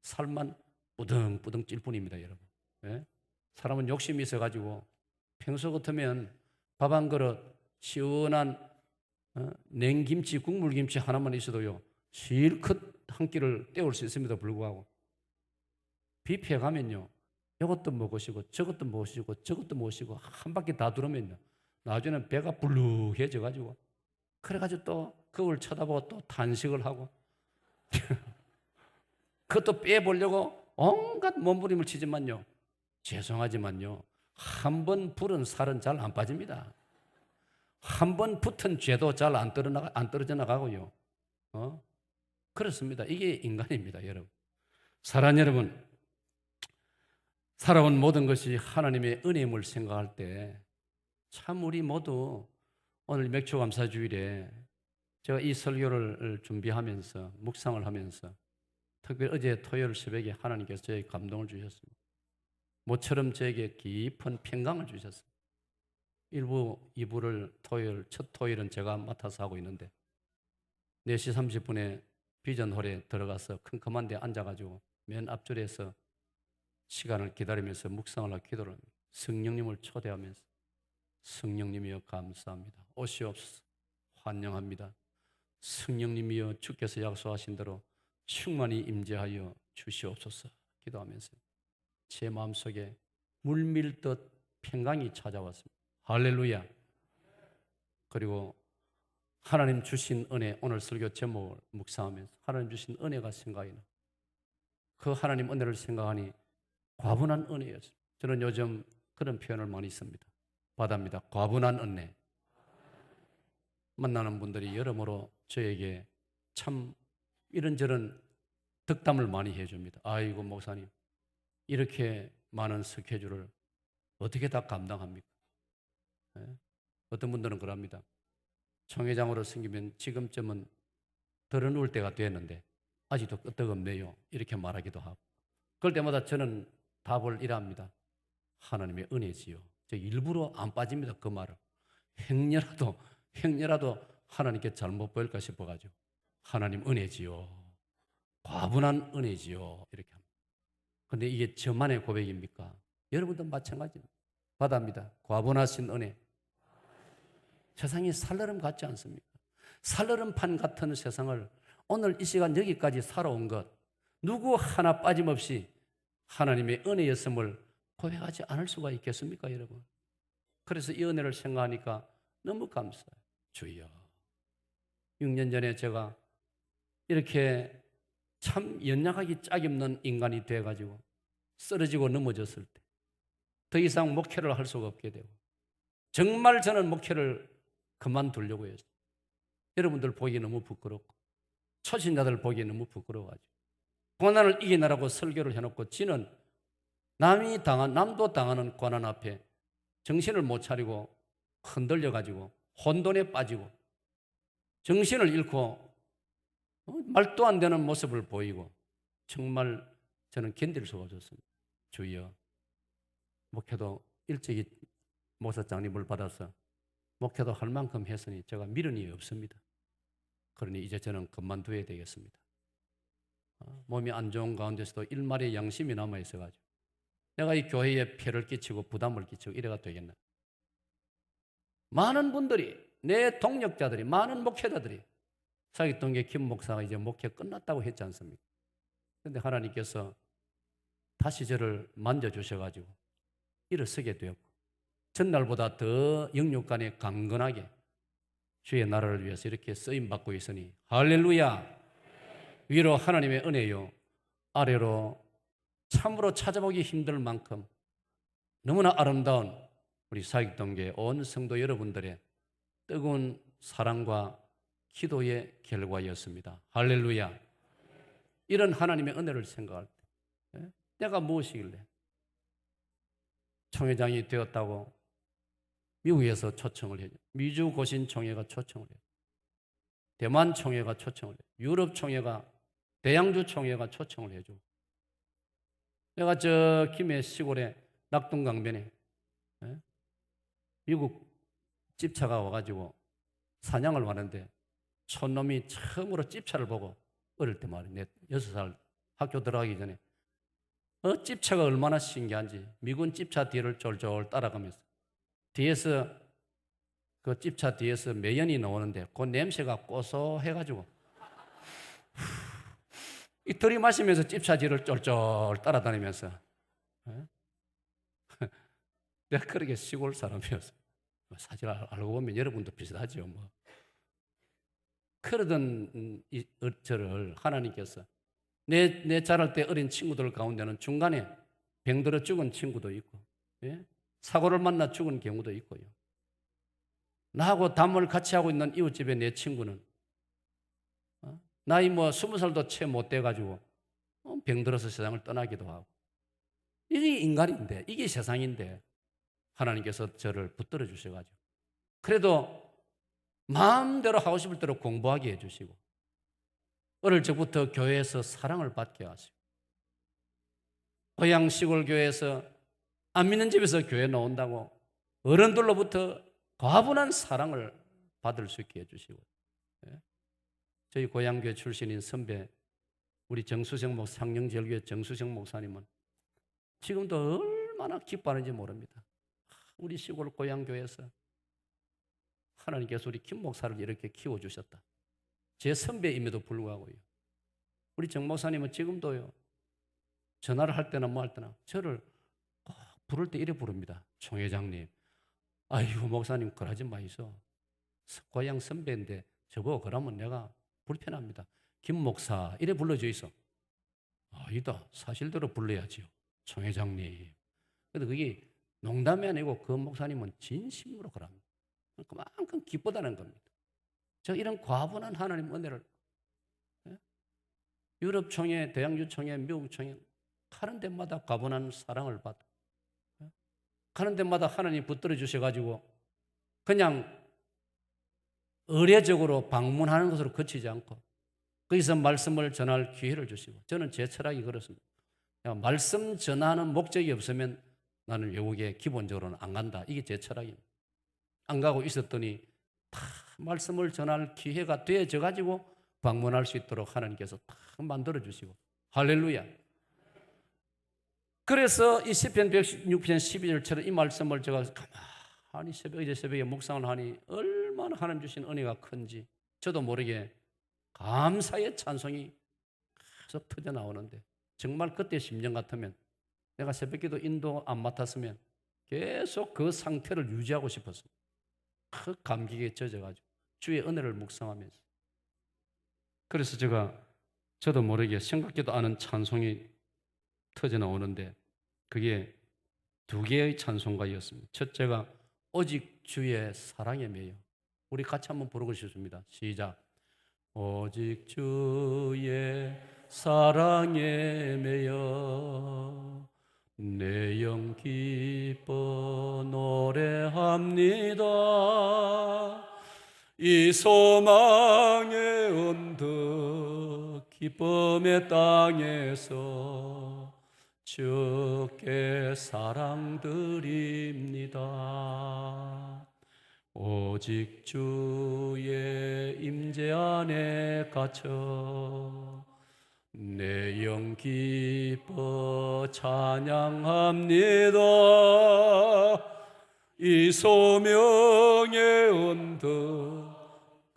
살만 뿌덩뿌덩 찔 뿐입니다, 여러분. 사람은 욕심이 있어가지고 평소 같으면 밥 한 그릇 시원한 냉김치, 국물김치 하나만 있어도요 실컷 한 끼를 때울 수 있음에도 불구하고 뷔페에 가면요 이것도 먹으시고 저것도 먹으시고 저것도 먹으시고 한 바퀴 다 돌으면요 나중에는 배가 불룩해져가지고 그래가지고 또 그걸 쳐다보고 또 탄식을 하고 그것도 빼보려고 온갖 몸부림을 치지만요. 죄송하지만요. 한 번 부른 살은 잘 안 빠집니다. 한 번 붙은 죄도 잘 안 떨어져 나가고요. 그렇습니다. 이게 인간입니다, 여러분. 사랑하는 여러분, 살아온 모든 것이 하나님의 은혜임을 생각할 때 참 우리 모두 오늘 맥주감사주일에 제가 이 설교를 준비하면서 묵상을 하면서 특별히 어제 토요일 새벽에 하나님께서 저에게 감동을 주셨습니다. 모처럼 저에게 깊은 평강을 주셨습니다. 1부, 2부를 첫 토요일은 제가 맡아서 하고 있는데 4시 30분에 비전홀에 들어가서 컴컴한 데 앉아가지고 맨 앞줄에서 시간을 기다리면서 묵상을 하고 기도를 합니다. 성령님을 초대하면서 성령님이여 감사합니다. 오시옵소서. 환영합니다. 성령님이여 주께서 약속하신 대로 충만히 임재하여 주시옵소서. 기도하면서 제 마음속에 물밀듯 평강이 찾아왔습니다. 할렐루야. 그리고 하나님 주신 은혜, 오늘 설교 제목을 묵상하면서 하나님 주신 은혜가 생각이 나. 그 하나님 은혜를 생각하니 과분한 은혜였습니다. 저는 요즘 그런 표현을 많이 씁니다. 받합니다. 과분한 은혜. 만나는 분들이 여러모로 저에게 참 이런저런 덕담을 많이 해줍니다. 아이고 목사님, 이렇게 많은 스케줄을 어떻게 다 감당합니까? 어떤 분들은 그럽니다. 총회장으로 섬기면 지금쯤은 덜어놓을 때가 됐는데 아직도 끄떡없네요. 이렇게 말하기도 하고. 그럴 때마다 저는 답을 이래합니다. 하나님의 은혜지요. 저 일부러 안 빠집니다. 그 말을. 행여라도 하나님께 잘못 보일까 싶어가지고 하나님 은혜지요. 과분한 은혜지요. 이렇게 합니다. 그런데 이게 저만의 고백입니까? 여러분도 마찬가지입니다. 받아합니다. 과분하신 은혜. 세상이 살얼음 같지 않습니까? 살얼음판 같은 세상을 오늘 이 시간 여기까지 살아온 것 누구 하나 빠짐없이 하나님의 은혜였음을 고백하지 않을 수가 있겠습니까, 여러분? 그래서 이 은혜를 생각하니까 너무 감사해요. 주여. 6년 전에 제가 이렇게 참 연약하기 짝이 없는 인간이 돼가지고 쓰러지고 넘어졌을 때 더 이상 목회를 할 수가 없게 되고 정말 저는 목회를 그만두려고 했어요. 여러분들 보기 너무 부끄럽고 초신자들 보기 너무 부끄러워가지고 고난을 이기느라고 설교를 해놓고 지는 남도 당하는 고난 앞에 정신을 못 차리고 흔들려가지고 혼돈에 빠지고 정신을 잃고 말도 안 되는 모습을 보이고 정말 저는 견딜 수가 없었습니다. 주여, 목회도 일찍이 목사장님을 받아서 목회도 할 만큼 했으니 제가 미련이 없습니다. 그러니 이제 저는 그만둬야 되겠습니다. 몸이 안 좋은 가운데서도 일말의 양심이 남아있어가지고 내가 이 교회에 폐를 끼치고 부담을 끼치고 이래가 되겠나. 많은 분들이, 내 동력자들이, 많은 목회자들이 사기동계 김 목사가 이제 목회 끝났다고 했지 않습니까? 그런데 하나님께서 다시 저를 만져주셔가지고 일어서게 되었고 전날보다 더 영육간에 강건하게 주의 나라를 위해서 이렇게 쓰임받고 있으니 할렐루야. 위로 하나님의 은혜요, 아래로 참으로 찾아보기 힘들 만큼 너무나 아름다운 우리 사익동계 온 성도 여러분들의 뜨거운 사랑과 기도의 결과였습니다. 할렐루야. 이런 하나님의 은혜를 생각할 때 내가 무엇이길래 총회장이 되었다고 미국에서 초청을 해줘. 미주 고신 총회가 초청을 해줘. 대만 총회가 초청을 해줘. 유럽 총회가, 대양주 총회가 초청을 해줘. 내가 저 김해 시골에 낙동강변에 미국 집차가 와가지고 사냥을 하는데 촌놈이 처음으로 집차를 보고 어릴 때 말이야. 내 6살 학교 들어가기 전에 집차가 얼마나 신기한지 미군 집차 뒤를 쫄쫄 따라가면서 뒤에서 그 집차 뒤에서 매연이 나오는데 그 냄새가 고소해가지고 이 들이마시면서 집차 뒤를 쫄쫄 따라다니면서 내가 그렇게 시골 사람이었어. 사실 알고 보면 여러분도 비슷하죠. 뭐. 그러던 저를 하나님께서 내 자랄 때 어린 친구들 가운데는 중간에 병들어 죽은 친구도 있고, 예? 사고를 만나 죽은 경우도 있고요. 나하고 담을 같이 하고 있는 이웃집의 내 친구는 나이 20살도 채 못 돼가지고 병들어서 세상을 떠나기도 하고. 이게 인간인데, 이게 세상인데 하나님께서 저를 붙들어 주셔가지고 그래도 마음대로 하고 싶을 대로 공부하게 해주시고 어릴 적부터 교회에서 사랑을 받게 하시고 고향 시골 교회에서 안 믿는 집에서 교회 나온다고 어른들로부터 과분한 사랑을 받을 수 있게 해주시고, 저희 고향교회 출신인 선배 우리 정수정 목사, 상영제일교회 정수정 목사님은 지금도 얼마나 기뻐하는지 모릅니다. 우리 시골 고향교회에서 하나님께서 우리 김 목사를 이렇게 키워주셨다. 제 선배임에도 불구하고요. 우리 정 목사님은 지금도요, 전화를 할 때나 뭐 할 때나 저를 꼭 부를 때 이래 부릅니다. 총 회장님, 아이고 목사님 그러지 마이소. 고향 선배인데 저거 그러면 내가 불편합니다. 김 목사 이래 불러줘 있어. 아니다, 사실대로 불러야지요. 총 회장님. 근데 그게 농담이 아니고 그 목사님은 진심으로 그럽니다. 그만큼 기쁘다는 겁니다. 저 이런 과분한 하나님 은혜를, 유럽 총회, 대양주 총회, 미국 총회 가는 데마다 과분한 사랑을 받고 가는 데마다 하나님 붙들어 주셔가지고 그냥 의례적으로 방문하는 것으로 그치지 않고 거기서 말씀을 전할 기회를 주시고, 저는 제 철학이 그렇습니다. 말씀 전하는 목적이 없으면 나는 외국에 기본적으로는 안 간다. 이게 제 철학입니다. 안 가고 있었더니 다 말씀을 전할 기회가 되어져 가지고 방문할 수 있도록 하나님께서 다 만들어 주시고, 할렐루야. 그래서 이 시편 106편 12절처럼 이 말씀을 제가 가만히 어제 새벽에 묵상을 하니 얼마나 하나님 주신 은혜가 큰지 저도 모르게 감사의 찬송이 계속 터져 나오는데, 정말 그때 심정 같으면 내가 새벽기도 인도 안 맡았으면 계속 그 상태를 유지하고 싶었습니다. 그 감격에 젖어가지고 주의 은혜를 묵상하면서. 그래서 저도 모르게 생각지도 않은 찬송이 터져 나오는데 그게 두 개의 찬송가였습니다. 첫째가 오직 주의 사랑에 매여. 우리 같이 한번 부르고 싶습니다. 시작. 오직 주의 사랑에 매여 내 영 기뻐 노래합니다. 이 소망의 언덕 기쁨의 땅에서 주께 사랑드립니다. 오직 주의 임재 안에 갇혀 내 영 기뻐 찬양합니다. 이 소명의 언덕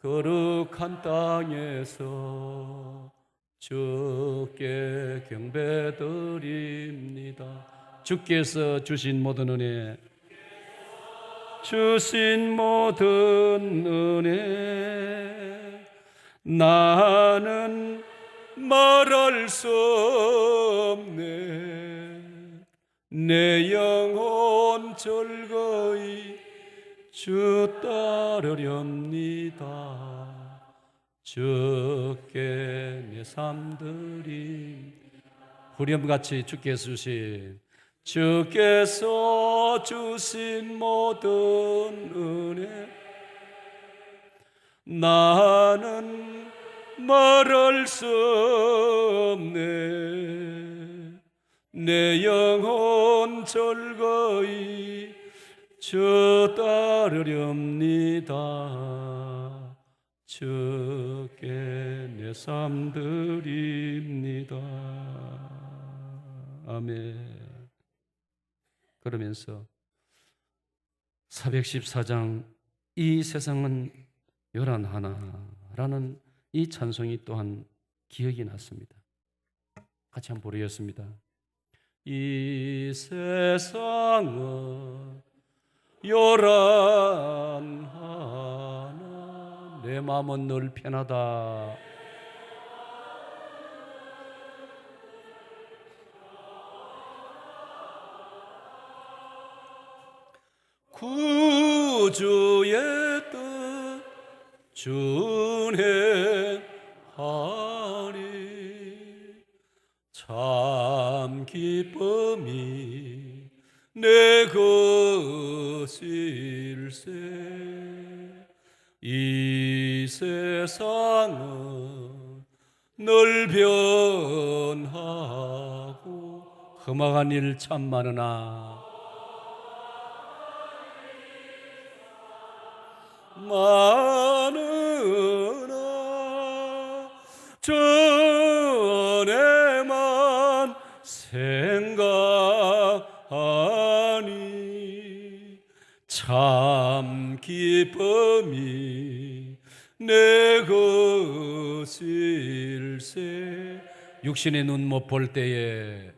거룩한 땅에서 주께 경배드립니다. 주께서 주신 모든 은혜, 주신 모든 은혜 나는 말할 수 없네. 내 영혼 즐거이 주 따르렵니다. 주께 내 삶 드림. 후렴같이 주께서 주신 모든 은혜 나는 말할 수 없네. 내 영혼 즐거이 주 따르렵니다. 주께 내 삶 드립니다. 아멘. 그러면서 414장 이 세상은 요란하나라는 이 찬송이 또한 기억이 났습니다. 같이 한번 부르겠습니다. 이 세상은 요란하나 내 마음은 늘 편하다. 구주의 뜻 준행하리. 참 기쁨이 내 것일세. 이 세상은 늘 변하고 험악한 일 참 많으나 전에만 생각하니 참 기쁨이 내 것일세. 육신의 눈 못 볼 때에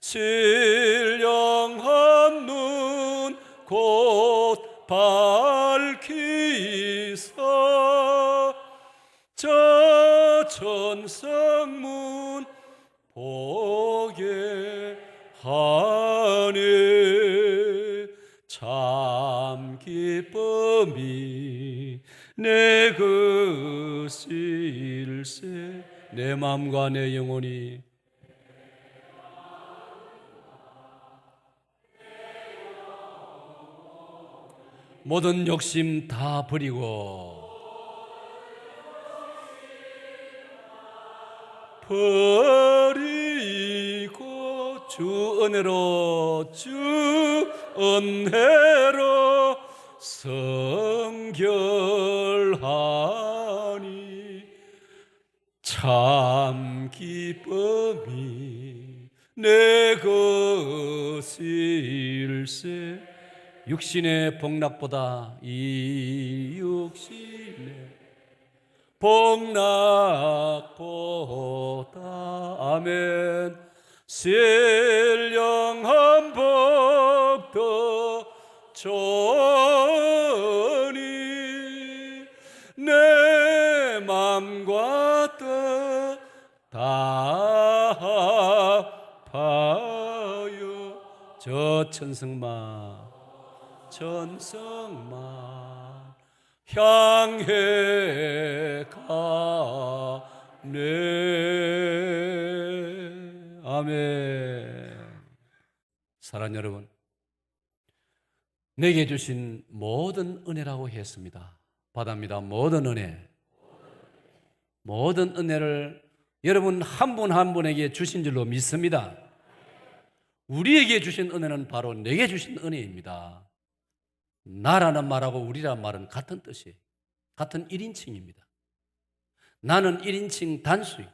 신령한 눈 곧 밝히사 저 천성문 보게 하네. 참 기쁨이 내 것일세. 내 마음과 내 영혼이 모든 욕심 다 버리고 주 은혜로 성결하니 참 기쁨이 내 것일세. 육신의 복락보다 이 육신의 복락보다 아멘 신령한 복도 좋으니 내 맘과 뜻 다하여 저 천성만 향해 가네. 아멘. 사랑하는 여러분, 내게 주신 모든 은혜라고 했습니다. 받합니다. 모든 은혜. 모든 은혜를 여러분 한 분 한 분에게 주신 줄로 믿습니다. 우리에게 주신 은혜는 바로 내게 주신 은혜입니다. 나라는 말하고 우리라는 말은 같은 뜻이에요. 같은 1인칭입니다. 나는 1인칭 단수이고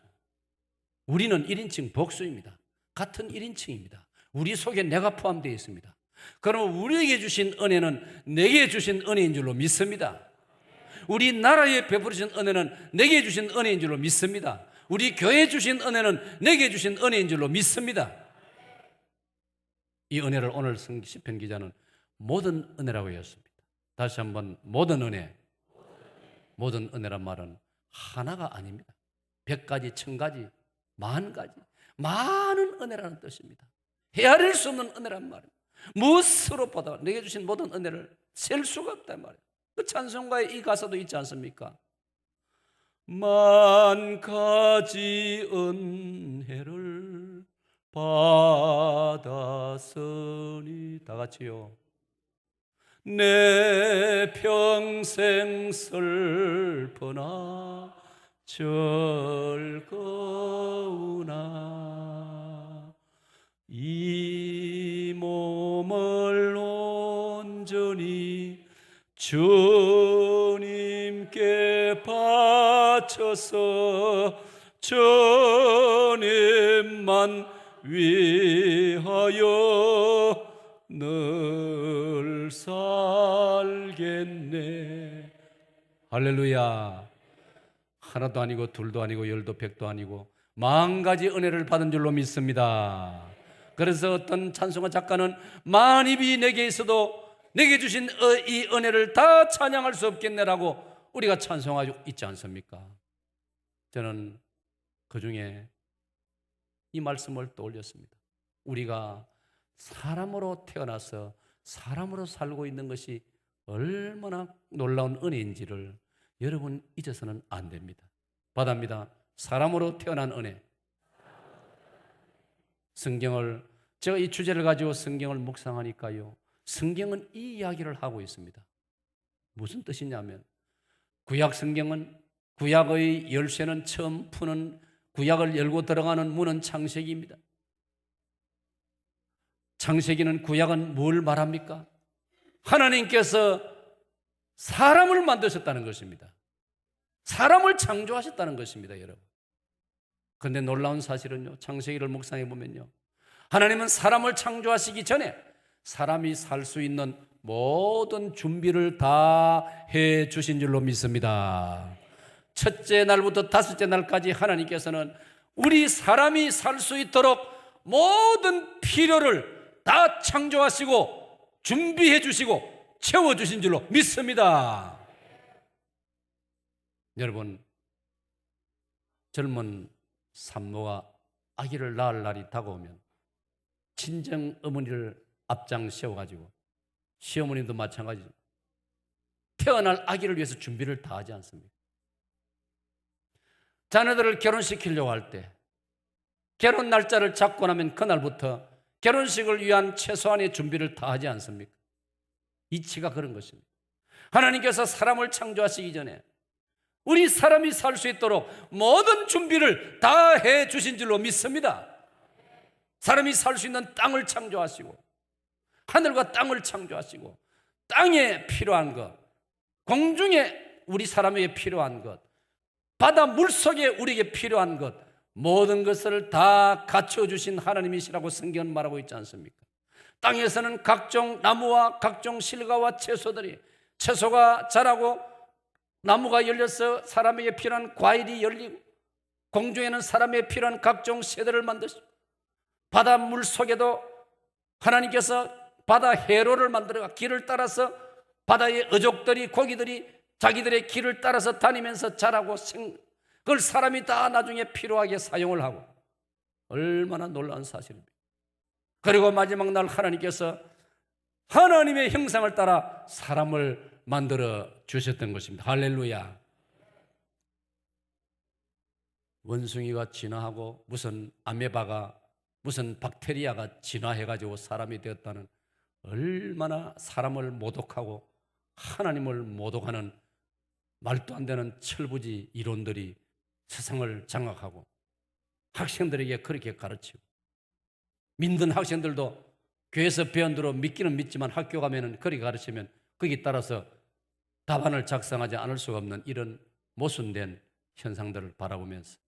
우리는 1인칭 복수입니다. 같은 1인칭입니다. 우리 속에 내가 포함되어 있습니다. 그러면 우리에게 주신 은혜는 내게 주신 은혜인 줄로 믿습니다. 우리 나라에 베풀으신 은혜는 내게 주신 은혜인 줄로 믿습니다. 우리 교회에 주신 은혜는 내게 주신 은혜인 줄로 믿습니다. 이 은혜를 오늘 시편 기자는 모든 은혜라고 했습니다. 다시 한번 모든 은혜. 모든 은혜란 말은 하나가 아닙니다. 100가지, 1000가지, 10,000가지 많은 은혜라는 뜻입니다. 헤아릴 수 없는 은혜란 말입니다. 무엇으로 보다 내게 주신 모든 은혜를 셀 수가 없단 말이에요. 그 찬송가에 이 가사도 있지 않습니까? 만 가지 은혜를 받았으니 다 같이요. 내 평생 슬퍼나 즐거우나 이 몸을 온전히 주님께 바쳐서 주님만 위하여 늘 살겠네. 할렐루야. 하나도 아니고 둘도 아니고 열도 백도 아니고 10,000가지 은혜를 받은 줄로 믿습니다. 그래서 어떤 찬송가 작가는 만입이 내게 있어도 내게 주신 이 은혜를 다 찬양할 수 없겠네라고 우리가 찬송하고 있지 않습니까? 저는 그 중에 이 말씀을 떠올렸습니다. 우리가 사람으로 태어나서 사람으로 살고 있는 것이 얼마나 놀라운 은혜인지를 여러분 잊어서는 안 됩니다. 받합니다. 사람으로 태어난 은혜. 성경을 제가 이 주제를 가지고 성경을 묵상하니까요, 성경은 이 이야기를 하고 있습니다. 무슨 뜻이냐면 구약 성경은 구약의 열쇠는 처음 푸는 구약을 열고 들어가는 문은 창세기입니다. 창세기는 구약은 뭘 말합니까? 하나님께서 사람을 만드셨다는 것입니다. 사람을 창조하셨다는 것입니다, 여러분. 그런데 놀라운 사실은요, 창세기를 묵상해 보면요, 하나님은 사람을 창조하시기 전에 사람이 살 수 있는 모든 준비를 다 해 주신 줄로 믿습니다. 첫째 날부터 다섯째 날까지 하나님께서는 우리 사람이 살 수 있도록 모든 필요를 다 창조하시고 준비해 주시고 채워주신 줄로 믿습니다. 여러분, 젊은 산모가 아기를 낳을 날이 다가오면 친정 어머니를 앞장 세워가지고 시어머님도 마찬가지죠. 태어날 아기를 위해서 준비를 다 하지 않습니까? 자녀들을 결혼시키려고 할 때 결혼 날짜를 잡고 나면 그날부터 결혼식을 위한 최소한의 준비를 다 하지 않습니까? 이치가 그런 것입니다. 하나님께서 사람을 창조하시기 전에 우리 사람이 살 수 있도록 모든 준비를 다 해 주신 줄로 믿습니다. 사람이 살 수 있는 땅을 창조하시고 하늘과 땅을 창조하시고 땅에 필요한 것, 공중에 우리 사람에게 필요한 것, 바다 물속에 우리에게 필요한 것, 모든 것을 다 갖춰주신 하나님이시라고 성경은 말하고 있지 않습니까? 땅에서는 각종 나무와 각종 실과와 채소가 자라고 나무가 열려서 사람에게 필요한 과일이 열리고, 공중에는 사람에게 필요한 각종 새들을 만드시고, 바다 물속에도 하나님께서 바다 해로를 만들어가 길을 따라서 바다의 어족들이, 고기들이 자기들의 길을 따라서 다니면서 자라고, 그걸 사람이 다 나중에 필요하게 사용을 하고, 얼마나 놀라운 사실입니다. 그리고 마지막 날 하나님께서 하나님의 형상을 따라 사람을 만들어 주셨던 것입니다. 할렐루야. 원숭이가 진화하고 무슨 아메바가 무슨 박테리아가 진화해가지고 사람이 되었다는, 얼마나 사람을 모독하고 하나님을 모독하는 말도 안 되는 철부지 이론들이 세상을 장악하고 학생들에게 그렇게 가르치고, 믿는 학생들도 교회에서 배운 대로 믿기는 믿지만 학교 가면은 그렇게 가르치면 거기에 따라서 답안을 작성하지 않을 수가 없는 이런 모순된 현상들을 바라보면서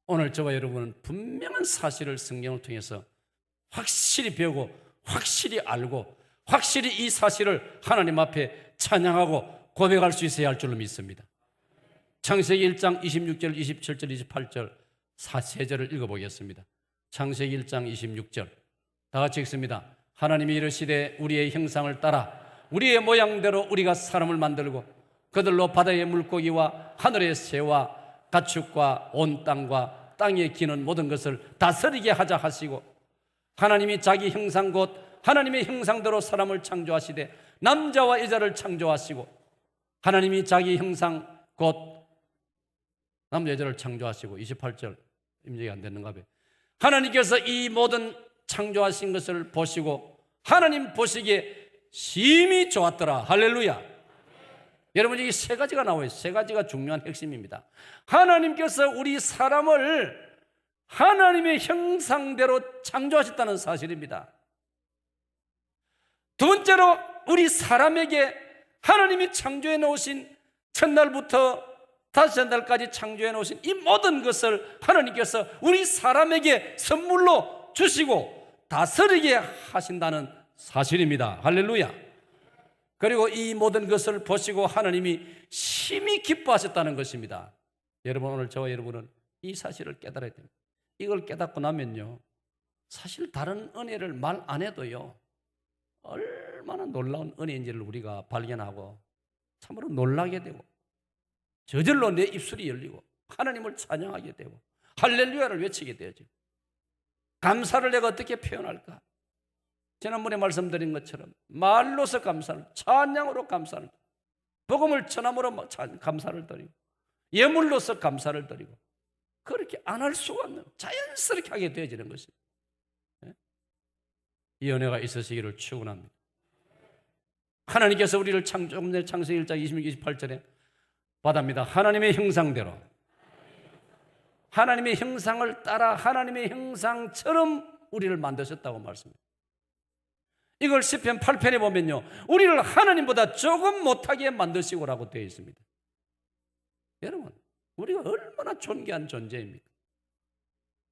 오늘 저와 여러분은 분명한 사실을 성경을 통해서 확실히 배우고 확실히 알고 확실히 이 사실을 하나님 앞에 찬양하고 고백할 수 있어야 할 줄로 믿습니다. 창세기 1장 26절, 27절, 28절 세 절을 읽어보겠습니다. 창세기 1장 26절 다 같이 읽습니다. 하나님이 이르시되 우리의 형상을 따라 우리의 모양대로 우리가 사람을 만들고 그들로 바다의 물고기와 하늘의 새와 가축과 온 땅과 땅에 기는 모든 것을 다스리게 하자 하시고, 하나님이 자기 형상 곧 하나님의 형상대로 사람을 창조하시되 남자와 여자를 창조하시고, 하나님이 자기 형상 곧 남자 여자를 창조하시고, 28절 임력이 안 되는가 봐요. 하나님께서 이 모든 창조하신 것을 보시고 하나님 보시기에 심히 좋았더라. 할렐루야. 여러분, 여기 세 가지가 나와요. 세 가지가 중요한 핵심입니다. 하나님께서 우리 사람을 하나님의 형상대로 창조하셨다는 사실입니다. 두 번째로, 우리 사람에게 하나님이 창조해 놓으신 첫날부터 다섯째 날까지 창조해 놓으신 이 모든 것을 하나님께서 우리 사람에게 선물로 주시고 다스리게 하신다는 사실입니다. 할렐루야. 그리고 이 모든 것을 보시고 하나님이 심히 기뻐하셨다는 것입니다. 여러분, 오늘 저와 여러분은 이 사실을 깨달아야 됩니다. 이걸 깨닫고 나면요, 사실 다른 은혜를 말 안 해도요, 얼마나 놀라운 은혜인지를 우리가 발견하고 참으로 놀라게 되고 저절로 내 입술이 열리고 하나님을 찬양하게 되고 할렐루야를 외치게 되죠. 감사를 내가 어떻게 표현할까? 지난번에 말씀드린 것처럼 말로서 감사를, 찬양으로 감사를, 복음을 전함으로 감사를 드리고, 예물로서 감사를 드리고, 그렇게 안 할 수가 없는, 자연스럽게 하게 되어지는 것입니다. 이 은혜가 있으시기를 축원합니다. 하나님께서 우리를 조금 전에 창세기 1장 26, 28절에 받합니다. 하나님의 형상대로, 하나님의 형상을 따라 하나님의 형상처럼 우리를 만드셨다고 말씀합니다. 이걸 시편 8편에 보면요, 우리를 하나님보다 조금 못하게 만드시고라고 되어 있습니다. 여러분, 우리가 얼마나 존귀한 존재입니까?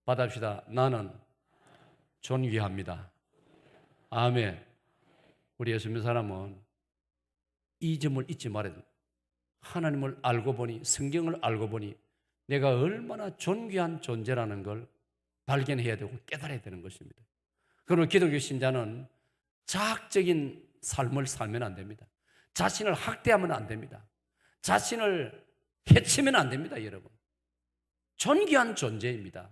받합시다. 나는 존귀합니다. 아멘. 우리 예수 믿는 사람은 이 점을 잊지 말아야 됩니다. 하나님을 알고 보니, 성경을 알고 보니 내가 얼마나 존귀한 존재라는 걸 발견해야 되고 깨달아야 되는 것입니다. 그러므로 기독교 신자는 자학적인 삶을 살면 안 됩니다. 자신을 학대하면 안 됩니다. 자신을 해치면 안 됩니다, 여러분. 존귀한 존재입니다.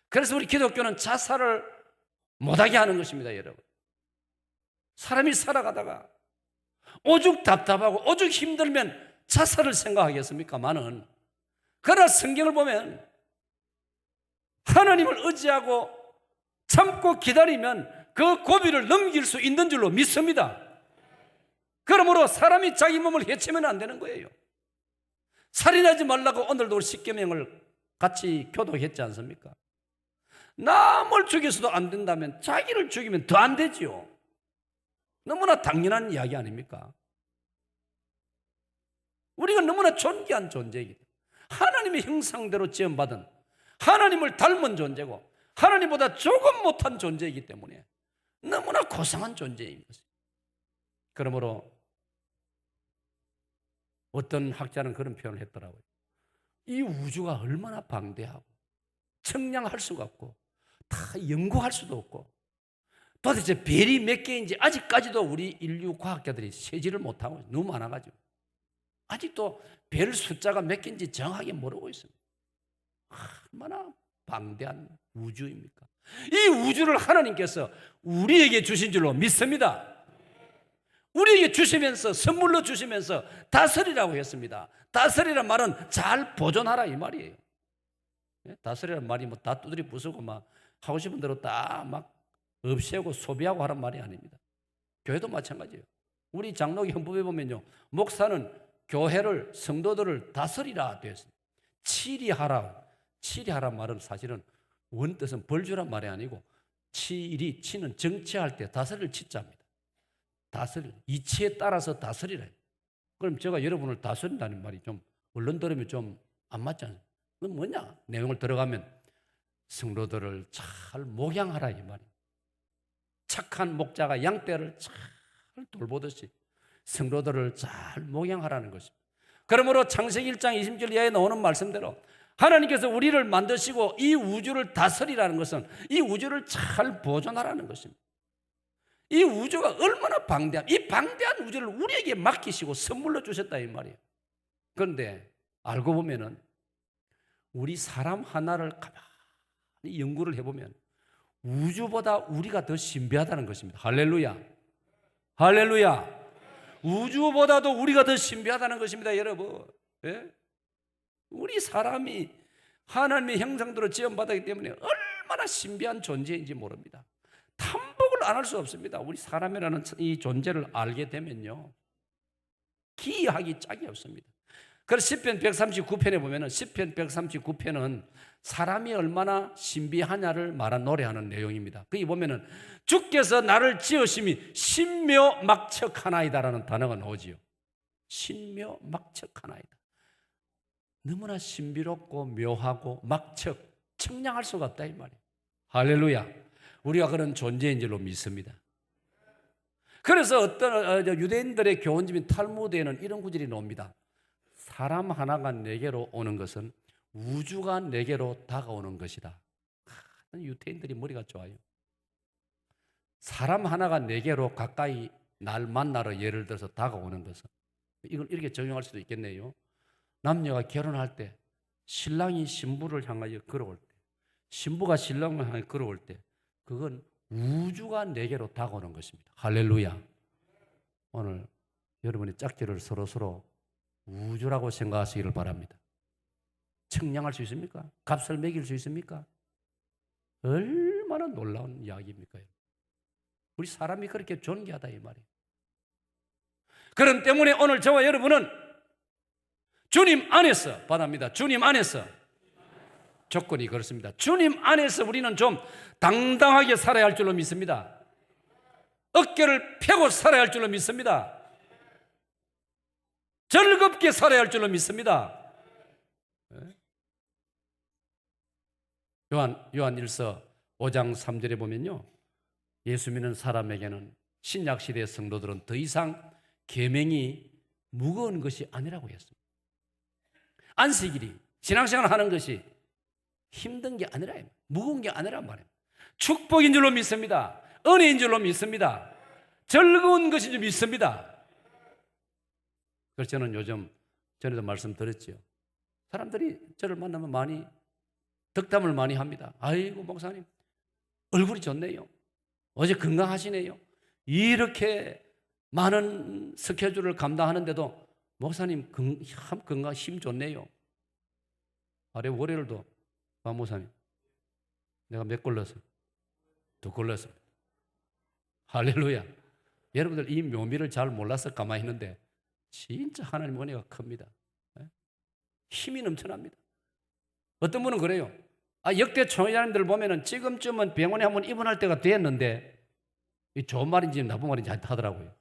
그래서 우리 기독교는 자살을 못하게 하는 것입니다, 여러분. 사람이 살아가다가 오죽 답답하고 오죽 힘들면 자살을 생각하겠습니까마는, 그러나 성경을 보면 하나님을 의지하고 참고 기다리면 그 고비를 넘길 수 있는 줄로 믿습니다. 그러므로 사람이 자기 몸을 해치면 안 되는 거예요. 살인하지 말라고 오늘도 우리 십계명을 같이 교독했지 않습니까? 남을 죽여서도 안 된다면 자기를 죽이면 더 안 되지요. 너무나 당연한 이야기 아닙니까? 우리가 너무나 존귀한 존재이기 때문에, 하나님의 형상대로 지음받은, 하나님을 닮은 존재고 하나님보다 조금 못한 존재이기 때문에 너무나 고상한 존재인 것입니다. 그러므로 어떤 학자는 그런 표현을 했더라고요. 이 우주가 얼마나 방대하고 측량할 수가 없고 다 연구할 수도 없고, 도대체 별이 몇 개인지 아직까지도 우리 인류 과학자들이 세지를 못하고 너무 많아가지고 아직도 별 숫자가 몇 개인지 정확하게 모르고 있습니다. 얼마나 방대한 우주입니까? 이 우주를 하나님께서 우리에게 주신 줄로 믿습니다. 우리에게 주시면서, 선물로 주시면서 다스리라고 했습니다. 다스리란 말은 잘 보존하라 이 말이에요. 다스리란 말이 뭐 다 두드리 부수고 막 하고 싶은 대로 다 막 없애고 소비하고 하는 말이 아닙니다. 교회도 마찬가지예요. 우리 장로교 헌법에 보면요, 목사는 교회를, 성도들을 다스리라 되어 있습니다. 치리하라. 치리하란 말은 사실은 원뜻은 벌주란 말이 아니고, 치는 정치할 때 다스릴 치자입니다. 다스릴, 이치에 따라서 다스리라. 그럼 제가 여러분을 다스린다는 말이 좀 얼른 들으면 좀 안 맞지 않습니까? 그건 뭐냐? 내용을 들어가면 성도들을 잘 목양하라 이 말이에요. 착한 목자가 양떼를 잘 돌보듯이 성도들을 잘 목양하라는 것입니다. 그러므로 창세기 1장 20절 이하에 나오는 말씀대로 하나님께서 우리를 만드시고 이 우주를 다스리라는 것은 이 우주를 잘 보존하라는 것입니다. 이 우주가 얼마나 방대한, 이 방대한 우주를 우리에게 맡기시고 선물로 주셨다 이 말이에요. 그런데 알고 보면은 우리 사람 하나를 가만히 연구를 해보면 우주보다 우리가 더 신비하다는 것입니다. 할렐루야. 할렐루야. 우주보다도 우리가 더 신비하다는 것입니다, 여러분. 예? 우리 사람이 하나님의 형상대로 지음받았기 때문에 얼마나 신비한 존재인지 모릅니다. 탐복을 안 할 수 없습니다. 우리 사람이라는 이 존재를 알게 되면요, 기이하기 짝이 없습니다. 그래서 시편 139편에 보면은, 시편 139편은 사람이 얼마나 신비하냐를 말한 노래하는 내용입니다. 거기 보면은 주께서 나를 지으심이 신묘막측하나이다라는 단어가 나오지요. 신묘막측하나이다. 너무나 신비롭고 묘하고 막측, 측량할 수가 없다 이 말이에요. 할렐루야. 우리가 그런 존재인 줄로 믿습니다. 그래서 어떤 유대인들의 교훈집인 탈무드에는 이런 구절이 나옵니다. 사람 하나가 내게로 오는 것은 우주가 내게로 다가오는 것이다. 유대인들이 머리가 좋아요. 사람 하나가 내게로 가까이 날 만나러 예를 들어서 다가오는 것은, 이걸 이렇게 적용할 수도 있겠네요. 남녀가 결혼할 때 신랑이 신부를 향하여 걸어올 때, 신부가 신랑을 향하여 걸어올 때, 그건 우주가 내게로 다가오는 것입니다. 할렐루야. 오늘 여러분이 짝지를 서로서로 우주라고 생각하시기를 바랍니다. 측량할 수 있습니까? 값을 매길 수 있습니까? 얼마나 놀라운 이야기입니까? 우리 사람이 그렇게 존귀하다 이 말이에요. 그런 때문에 오늘 저와 여러분은 주님 안에서 바랍니다. 주님 안에서 조건이 그렇습니다. 주님 안에서 우리는 좀 당당하게 살아야 할 줄로 믿습니다. 어깨를 펴고 살아야 할 줄로 믿습니다. 즐겁게 살아야 할 줄로 믿습니다. 요한 1서 5장 3절에 보면요, 예수 믿는 사람에게는 신약 시대의 성도들은 더 이상 계명이 무거운 것이 아니라고 했습니다. 안식일이 신앙생활 하는 것이 힘든 게 아니라, 무거운 게 아니란 말이에요. 축복인 줄로 믿습니다. 은혜인 줄로 믿습니다. 즐거운 것인 줄 믿습니다. 그래서 저는 요즘 전에도 말씀드렸죠. 사람들이 저를 만나면 많이 덕담을 많이 합니다. 아이고 목사님 얼굴이 좋네요. 어제 건강하시네요. 이렇게 많은 스케줄을 감당하는데도 목사님 건강 힘 좋네요. 아래 월요일도 박 목사님 내가 몇 걸렸어요? 2걸렸어요. 할렐루야. 여러분들 이 묘미를 잘 몰라서 가만히 있는데 진짜 하나님 은혜가 큽니다. 힘이 넘쳐납니다. 어떤 분은 그래요. 역대 총회장님들 보면은 지금쯤은 병원에 한번 입원할 때가 됐는데 이 좋은 말인지 나쁜 말인지 하더라고요.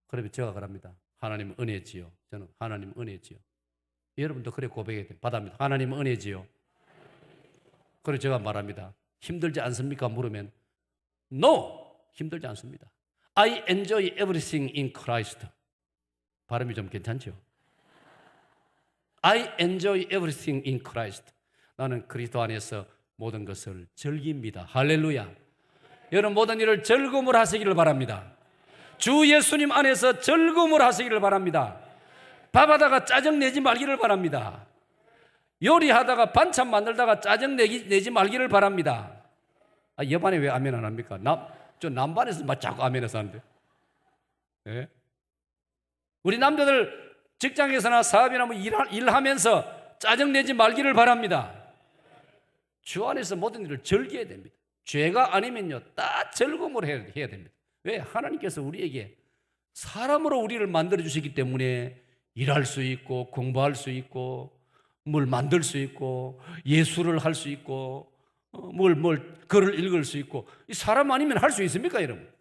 그러면 제가 그럽니다. 하나님 은혜지요. 저는 하나님 은혜지요. 여러분도 그래 고백해야 돼요. 받아합니다. 하나님 은혜지요. 그래서 제가 말합니다. 힘들지 않습니까? 물으면 No! 힘들지 않습니다. I enjoy everything in Christ. 발음이 좀 괜찮죠? I enjoy everything in Christ. 나는 그리스도 안에서 모든 것을 즐깁니다. 할렐루야. 여러분 모든 일을 즐거움으로 하시기를 바랍니다. 주 예수님 안에서 즐거움으로 하시기를 바랍니다. 밥하다가 짜증내지 말기를 바랍니다. 요리하다가 반찬 만들다가 짜증내지 말기를 바랍니다. 여반에 왜 아멘 안 합니까? 저 남반에서 자꾸 아멘해서 하는데. 네? 우리 남자들 직장에서나 사업이나 뭐 일하면서 짜증내지 말기를 바랍니다. 주 안에서 모든 일을 즐겨야 됩니다. 죄가 아니면요 다 즐거움으로 해야 됩니다. 왜? 하나님께서 우리에게 사람으로 우리를 만들어 주시기 때문에 일할 수 있고 공부할 수 있고 뭘 만들 수 있고 예술을 할 수 있고 글을 읽을 수 있고 이 사람 아니면 할 수 있습니까 여러분?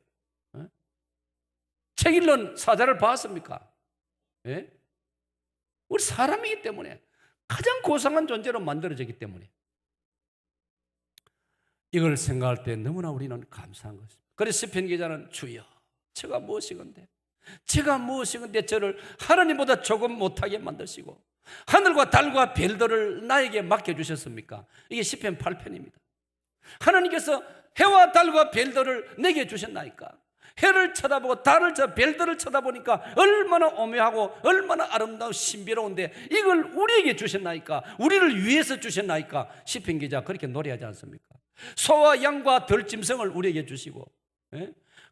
책 읽는 사자를 봤습니까? 예? 우리 사람이기 때문에 가장 고상한 존재로 만들어졌기 때문에 이걸 생각할 때 너무나 우리는 감사한 것입니다. 그래서 시편 기자는 주여 제가 무엇이건데 저를 하나님보다 조금 못하게 만드시고 하늘과 달과 별들을 나에게 맡겨주셨습니까? 이게 시편 8편입니다. 하나님께서 해와 달과 별들을 내게 주셨나이까? 해를 쳐다보고 달을 별들을 쳐다보니까 얼마나 오묘하고 얼마나 아름다운 신비로운데 이걸 우리에게 주셨나이까? 우리를 위해서 주셨나이까? 시편 기자 그렇게 노래하지 않습니까? 소와 양과 들짐승을 우리에게 주시고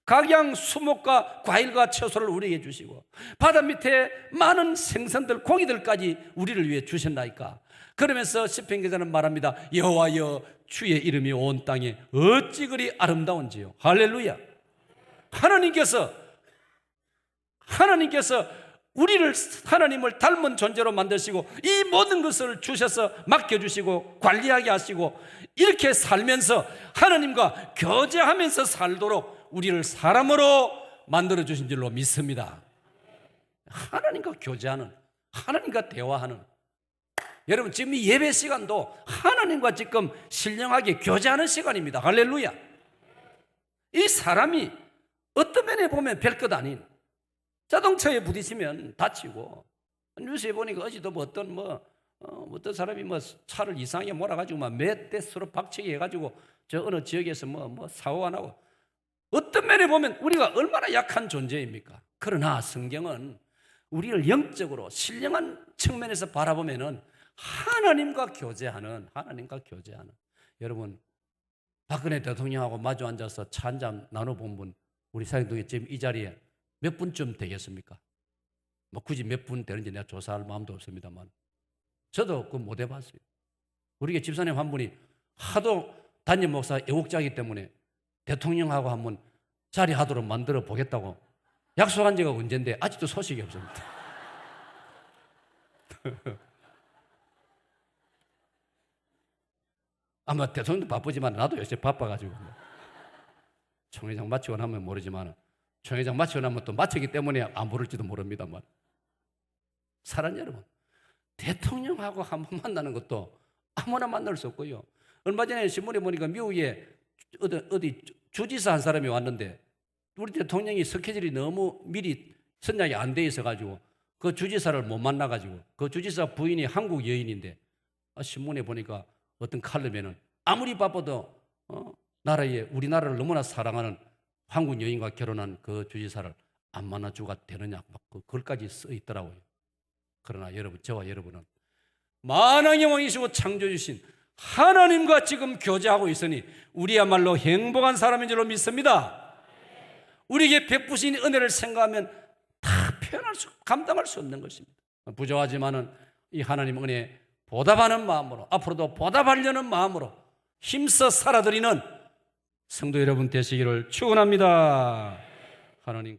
각양 수목과 과일과 채소를 우리에게 주시고 바다 밑에 많은 생선들 고기들까지 우리를 위해 주셨나이까? 그러면서 시편 기자는 말합니다. 여호와여 주의 이름이 온 땅에 어찌 그리 아름다운지요. 할렐루야. 하나님께서 우리를 하나님을 닮은 존재로 만드시고 이 모든 것을 주셔서 맡겨주시고 관리하게 하시고 이렇게 살면서 하나님과 교제하면서 살도록 우리를 사람으로 만들어주신 줄로 믿습니다. 하나님과 교제하는, 하나님과 대화하는, 여러분 지금 이 예배 시간도 하나님과 지금 신령하게 교제하는 시간입니다. 할렐루야. 이 사람이 어떤 면에 보면 별것 아닌 자동차에 부딪히면 다치고 뉴스에 보니까 어제도 어떤 사람이 차를 이상하게 몰아가지고 몇 대 서로 박치기 해가지고 저 어느 지역에서 사고가 나고 어떤 면에 보면 우리가 얼마나 약한 존재입니까? 그러나 성경은 우리를 영적으로 신령한 측면에서 바라보면은 하나님과 교제하는 여러분, 박근혜 대통령하고 마주 앉아서 차 한잔 나눠본 분, 우리 사역동에 지금 이 자리에 몇 분쯤 되겠습니까? 뭐 굳이 몇 분 되는지 내가 조사할 마음도 없습니다만 저도 그거 못 해봤습니다. 우리 집사님 한 분이 하도 담임 목사 애국자이기 때문에 대통령하고 한번 자리하도록 만들어 보겠다고 약속한 지가 언젠데 아직도 소식이 없습니다. 아마 대통령도 바쁘지만 나도 요새 바빠가지고 총회장 마치고 나면 모르지만 총회장 마치고 나면 또 마치기 때문에 안 부를지도 모릅니다만 사랑 여러분, 대통령하고 한번 만나는 것도 아무나 만날 수 없고요. 얼마 전에 신문에 보니까 미국에 어디 주지사 한 사람이 왔는데 우리 대통령이 스케줄이 너무 미리 선약이 안 돼 있어가지고 그 주지사를 못 만나가지고 그 주지사 부인이 한국 여인인데 신문에 보니까 어떤 칼럼에는 아무리 바빠도 우리나라를 너무나 사랑하는 한국 여인과 결혼한 그 주지사를 안 만나주가 되느냐 막 그걸까지 써 있더라고요. 그러나 여러분, 저와 여러분은 만왕의 왕이시고 창조주신 하나님과 지금 교제하고 있으니 우리야말로 행복한 사람인 줄로 믿습니다. 우리에게 베푸신 은혜를 생각하면 다 감당할 수 없는 것입니다. 부족하지만은 이 하나님 은혜 보답하는 마음으로, 앞으로도 보답하려는 마음으로 힘써 살아드리는 성도 여러분 되시기를 축원합니다. 하나님.